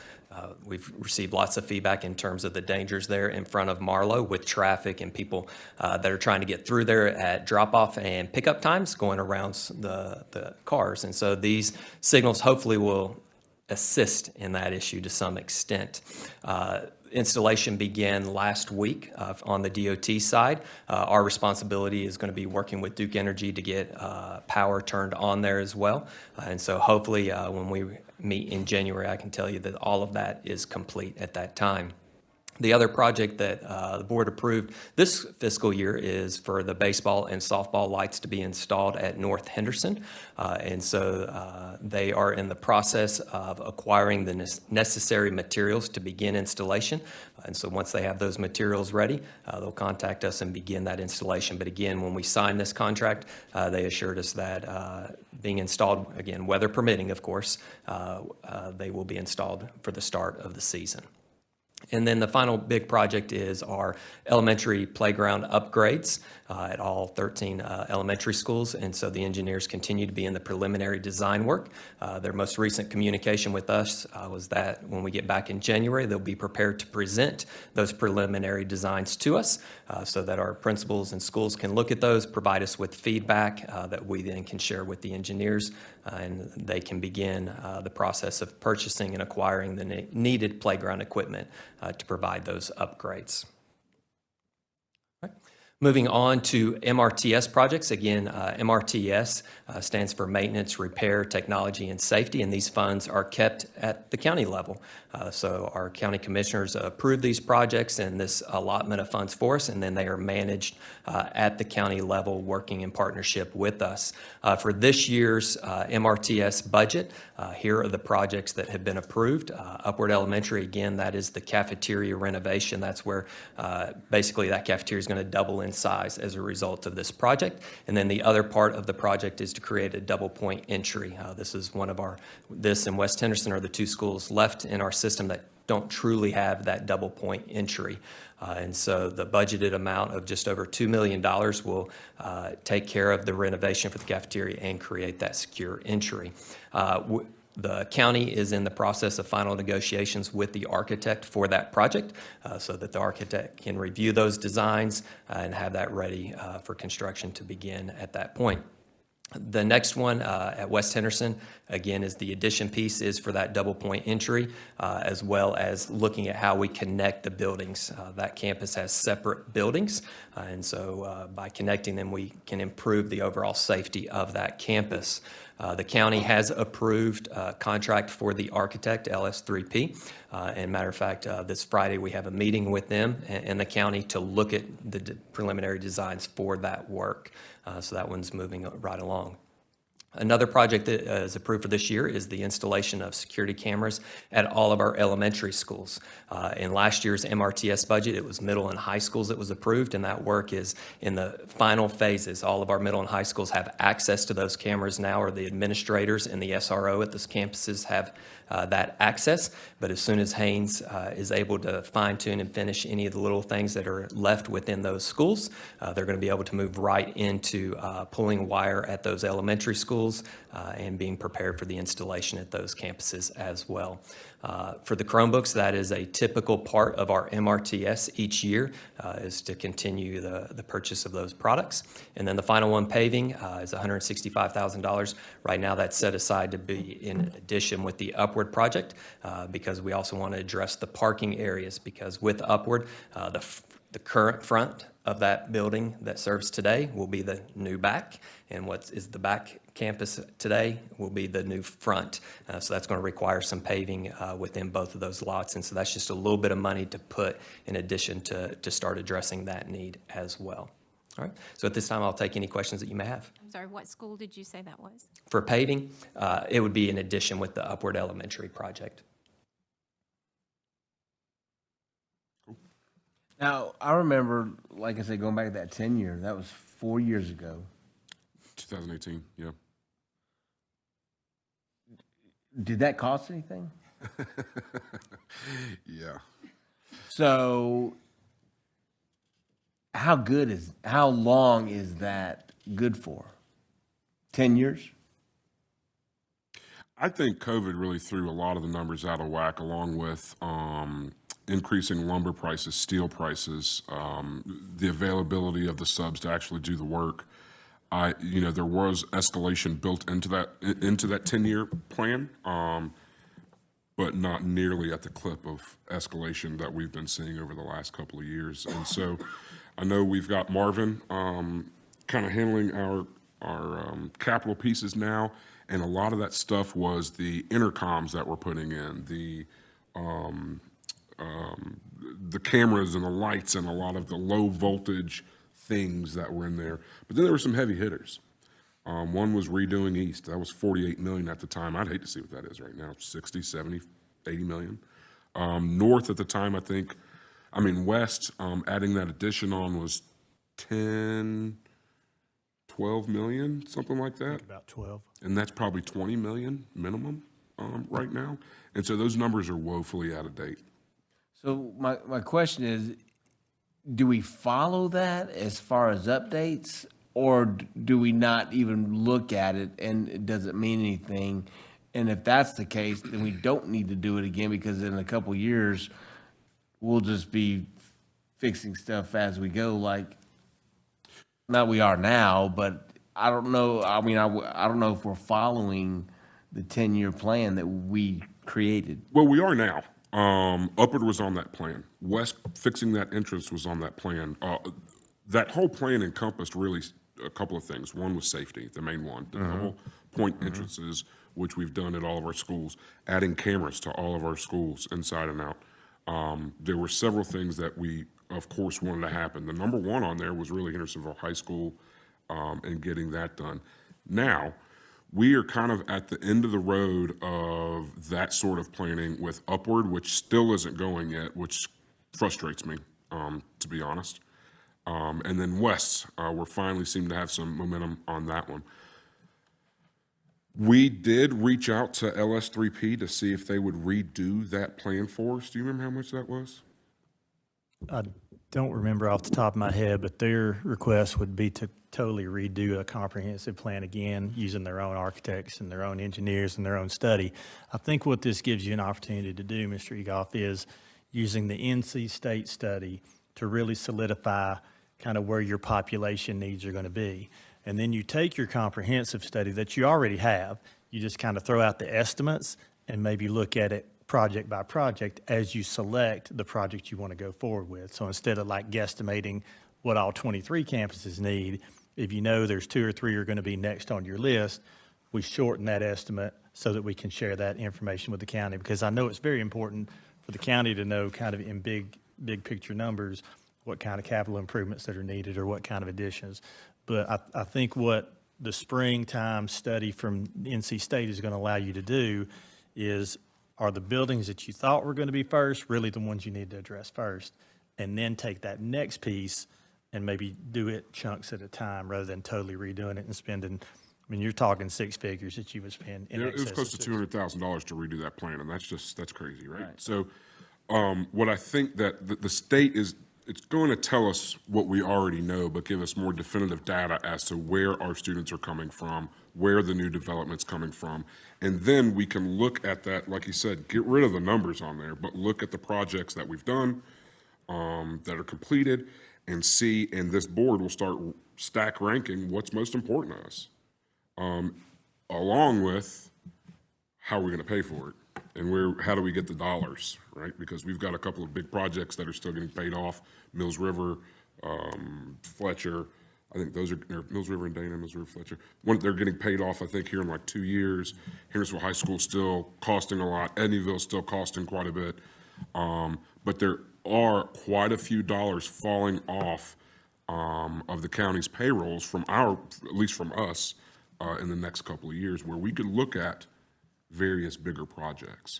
We've received lots of feedback in terms of the dangers there in front of Marlow with traffic and people that are trying to get through there at drop-off and pickup times going around the cars. And so these signals hopefully will assist in that issue to some extent. Installation began last week on the DOT side. Our responsibility is going to be working with Duke Energy to get power turned on there as well. And so hopefully when we meet in January, I can tell you that all of that is complete at that time. The other project that the board approved this fiscal year is for the baseball and softball lights to be installed at North Henderson. And so they are in the process of acquiring the necessary materials to begin installation. And so once they have those materials ready, they'll contact us and begin that installation. But again, when we signed this contract, they assured us that being installed, again, weather permitting, of course, they will be installed for the start of the season. And then the final big project is our elementary playground upgrades at all 13 elementary schools. And so the engineers continue to be in the preliminary design work. Their most recent communication with us was that when we get back in January, they'll be prepared to present those preliminary designs to us so that our principals and schools can look at those, provide us with feedback that we then can share with the engineers, and they can begin the process of purchasing and acquiring the needed playground equipment to provide those upgrades. Moving on to MRTS projects. Again, MRTS stands for Maintenance, Repair, Technology, and Safety, and these funds are kept at the county level. So our county commissioners approve these projects and this allotment of funds for us, and then they are managed at the county level, working in partnership with us. For this year's MRTS budget, here are the projects that have been approved. Upward Elementary, again, that is the cafeteria renovation. That's where basically that cafeteria is going to double in size as a result of this project. And then the other part of the project is to create a double point entry. This is one of this and West Henderson are the two schools left in our system that don't truly have that double point entry. And so the budgeted amount of just over $2 million will take care of the renovation for the cafeteria and create that secure entry. The county is in the process of final negotiations with the architect for that project so that the architect can review those designs and have that ready for construction to begin at that point. The next one at West Henderson, again, is the addition piece is for that double point entry, as well as looking at how we connect the buildings. That campus has separate buildings, and so by connecting them, we can improve the overall safety of that campus. The county has approved a contract for the architect, LS3P. And matter of fact, this Friday, we have a meeting with them and the county to look at the preliminary designs for that work. So that one's moving right along. Another project that is approved for this year is the installation of security cameras at all of our elementary schools. In last year's MRTS budget, it was middle and high schools that was approved, and that work is in the final phases. All of our middle and high schools have access to those cameras now, or the administrators and the SRO at those campuses have that access. But as soon as Haynes is able to fine-tune and finish any of the little things that are left within those schools, they're going to be able to move right into pulling wire at those elementary schools and being prepared for the installation at those campuses as well. For the Chromebooks, that is a typical part of our MRTS each year, is to continue the purchase of those products. And then the final one, paving, is $165,000. Right now, that's set aside to be in addition with the Upward project, because we also want to address the parking areas, because with Upward, the current front of that building that serves today will be the new back, and what is the back campus today will be the new front. So that's going to require some paving within both of those lots, and so that's just a little bit of money to put in addition to start addressing that need as well. All right, so at this time, I'll take any questions that you may have. I'm sorry, what school did you say that was? For paving, it would be in addition with the Upward Elementary project. Now, I remember, like I said, going back to that 10-year, that was 4 years ago. 2018, yeah. Did that cost anything? Yeah. So how long is that good for? 10 years? I think COVID really threw a lot of the numbers out of whack, along with increasing lumber prices, steel prices, the availability of the subs to actually do the work. There was escalation built into that 10-year plan, but not nearly at the clip of escalation that we've been seeing over the last couple of years. And so I know we've got Marvin kind of handling our capital pieces now, and a lot of that stuff was the intercoms that we're putting in, the cameras and the lights and a lot of the low voltage things that were in there. But then there were some heavy hitters. One was redoing East. That was $48 million at the time. I'd hate to see what that is right now, 60, 70, 80 million. North at the time, West, adding that addition on was 10, 12 million, something like that. About 12. And that's probably 20 million minimum right now. And so those numbers are woefully out of date. So my question is, do we follow that as far as updates, or do we not even look at it and it doesn't mean anything? And if that's the case, then we don't need to do it again, because in a couple of years, we'll just be fixing stuff as we go, like, not we are now, but I don't know. I don't know if we're following the 10-year plan that we created. Well, we are now. Upward was on that plan. West fixing that entrance was on that plan. That whole plan encompassed really a couple of things. One was safety, the main one. The double point entrances, which we've done at all of our schools, adding cameras to all of our schools inside and out. There were several things that we, of course, wanted to happen. The number one on there was really Hendersonville High School and getting that done. Now, we are kind of at the end of the road of that sort of planning with Upward, which still isn't going yet, which frustrates me, to be honest. And then West, we're finally seem to have some momentum on that one. We did reach out to LS3P to see if they would redo that plan for us. Do you remember how much that was? I don't remember off the top of my head, but their request would be to totally redo a comprehensive plan again, using their own architects and their own engineers and their own study. I think what this gives you an opportunity to do, Mr. Egoff, is using the NC State study to really solidify kind of where your population needs are going to be. And then you take your comprehensive study that you already have, you just kind of throw out the estimates and maybe look at it project by project as you select the project you want to go forward with. So instead of like guesstimating what all 23 campuses need, if you know there's 2 or 3 are going to be next on your list, we shorten that estimate so that we can share that information with the county, because I know it's very important for the county to know kind of in big picture numbers what kind of capital improvements that are needed or what kind of additions. But I think what the springtime study from NC State is going to allow you to do is, are the buildings that you thought were going to be first really the ones you need to address first? And then take that next piece and maybe do it chunks at a time rather than totally redoing it and spending, you're talking 6 figures that you would spend in Yeah, it was excess close of to $200,000 to redo that plan, and that's crazy, right? Right. So what I think that the state is, it's going to tell us what we already know, but give us more definitive data as to where our students are coming from, where the new development's coming from. And then we can look at that, like you said, get rid of the numbers on there, but look at the projects that we've done, that are completed, and see, and this board will start stack ranking what's most important to us, along with how we're going to pay for it. And how do we get the dollars, right? Because we've got a couple of big projects that are still getting paid off. Mills River, Fletcher, I think those are Mills River and Dana, Mills River, Fletcher. They're getting paid off, I think, here in like 2 years. Hendersonville High School still costing a lot. Edneyville still costing quite a bit. But there are quite a few dollars falling off of the county's payrolls from at least from us, in the next couple of years, where we could look at various bigger projects.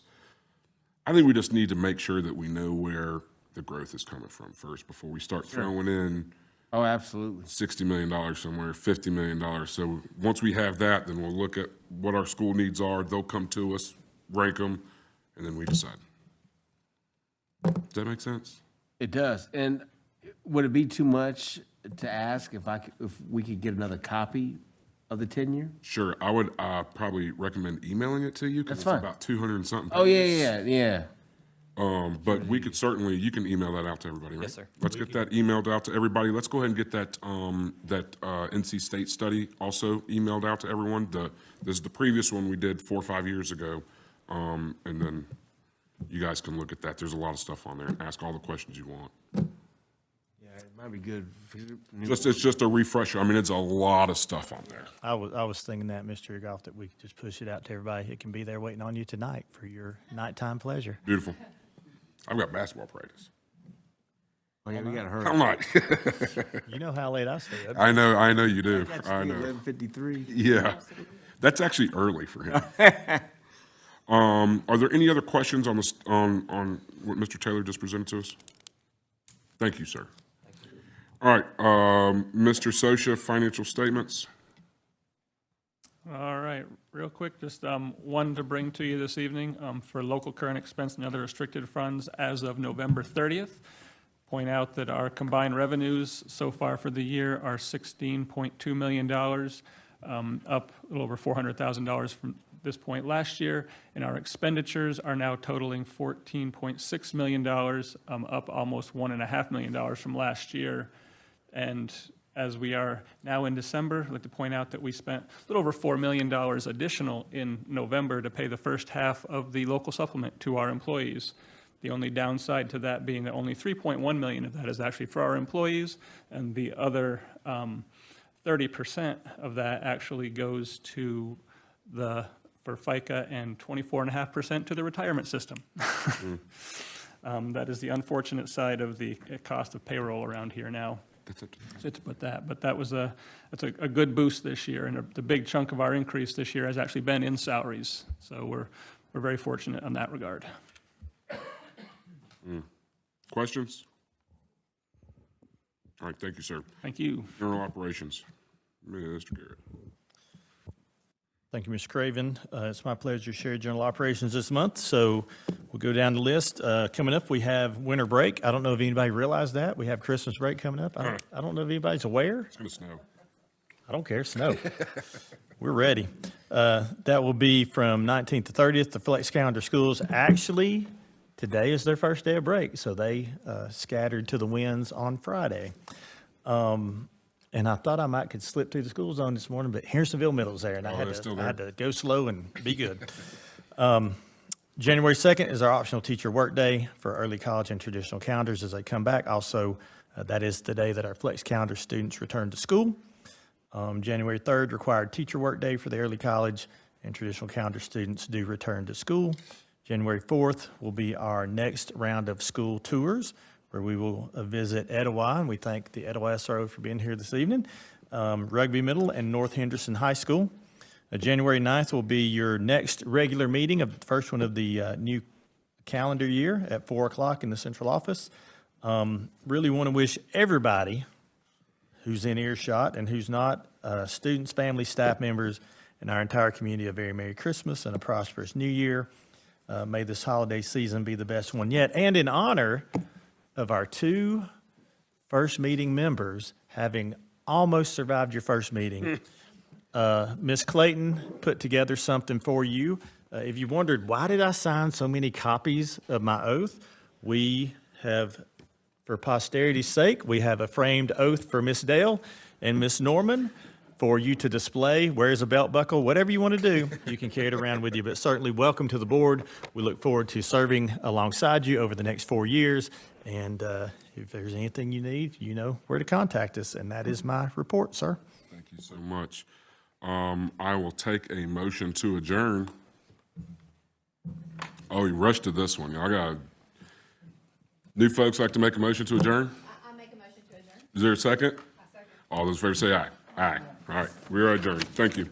I think we just need to make sure that we know where the growth is coming from first before we start throwing in Oh, absolutely. $60 million somewhere, $50 million. So once we have that, then we'll look at what our school needs are. They'll come to us, rank them, and then we decide. Does that make sense? It does. And would it be too much to ask if we could get another copy of the tenure? Sure, I would probably recommend emailing it to you, because That's it's fine. about 200 and something Oh, pages. yeah. But we could certainly, you can email that out to everybody, right? Yes, sir. Let's get that emailed out to everybody. Let's go ahead and get that, NC State study also emailed out to everyone. This is the previous one we did 4 or 5 years ago. And then you guys can look at that. There's a lot of stuff on there, and ask all the questions you want. Yeah, it might be good. It's just a refresher. I mean, it's a lot of stuff on there. I was thinking that, Mr. Goff, that we could just push it out to everybody. It can be there waiting on you tonight for your nighttime pleasure. Beautiful. I've got basketball practice. Oh, yeah, we gotta hurry. I'm not. You know how late I stay up. I know you do. I know. 11:53. Yeah, that's actually early for him. Are there any other questions on on what Mr. Taylor just presented to us? Thank you, sir. All right, Mr. Sosha, financial statements. All right, real quick, just one to bring to you this evening for local current expense and other restricted funds as of November 30th. Point out that our combined revenues so far for the year are $16.2 million, up a little over $400,000 from this point last year, and our expenditures are now totaling $14.6 million, up almost $1.5 million from last year. And as we are now in December, I'd like to point out that we spent a little over $4 million additional in November to pay the first half of the local supplement to our employees. The only downside to that being that only $3.1 million of that is actually for our employees, and the other 30% of that actually goes to for FICA, and 24.5% to the retirement system. That is the unfortunate side of the cost of payroll around here now. So to put that, but that's a good boost this year, and the big chunk of our increase this year has actually been in salaries. So we're very fortunate in that regard. Questions? All right, thank you, sir. Thank you. General operations, Mr. Garrett. Thank you, Mr. Craven. It's my pleasure to share general operations this month. So we'll go down the list. Coming up, we have winter break. I don't know if anybody realized that. We have Christmas break coming up. I don't know if anybody's aware. It's going to snow. I don't care, snow. We're ready. That will be from 19th to 30th. The Flex Calendar schools, actually, today is their first day of break, so they scattered to the winds on Friday. And I thought I might could slip through the school zone this morning, but Hendersonville Middle's there, and I had to go slow and be good. January 2nd is our optional teacher workday for early college and traditional calendars as they come back. Also, that is the day that our Flex Calendar students return to school. January 3rd, required teacher workday for the early college and traditional calendar students do return to school. January 4th will be our next round of school tours, where we will visit Etowah, and we thank the Etowah SRO for being here this evening, Rugby Middle and North Henderson High School. January 9th will be your next regular meeting, of the first one of the new calendar year at 4 o'clock in the central office. Really want to wish everybody who's in earshot and who's not, students, families, staff members, and our entire community a very Merry Christmas and a prosperous New Year. May this holiday season be the best one yet. And in honor of our 2 first meeting members having almost survived your first meeting, Ms. Clayton put together something for you. If you wondered, why did I sign so many copies of my oath? We have, for posterity's sake, we have a framed oath for Miss Dale and Miss Norman for you to display. Where's a belt buckle? Whatever you want to do, you can carry it around with you. But certainly welcome to the board. We look forward to serving alongside you over the next 4 years. And if there's anything you need, you know where to contact us. And that is my report, sir. Thank you so much. I will take a motion to adjourn. Oh, you rushed to this one. I got new folks like to make a motion to adjourn? I make a motion to adjourn. Is there a second? I second. All those in favor say aye. Aye. All right, we are adjourned. Thank you.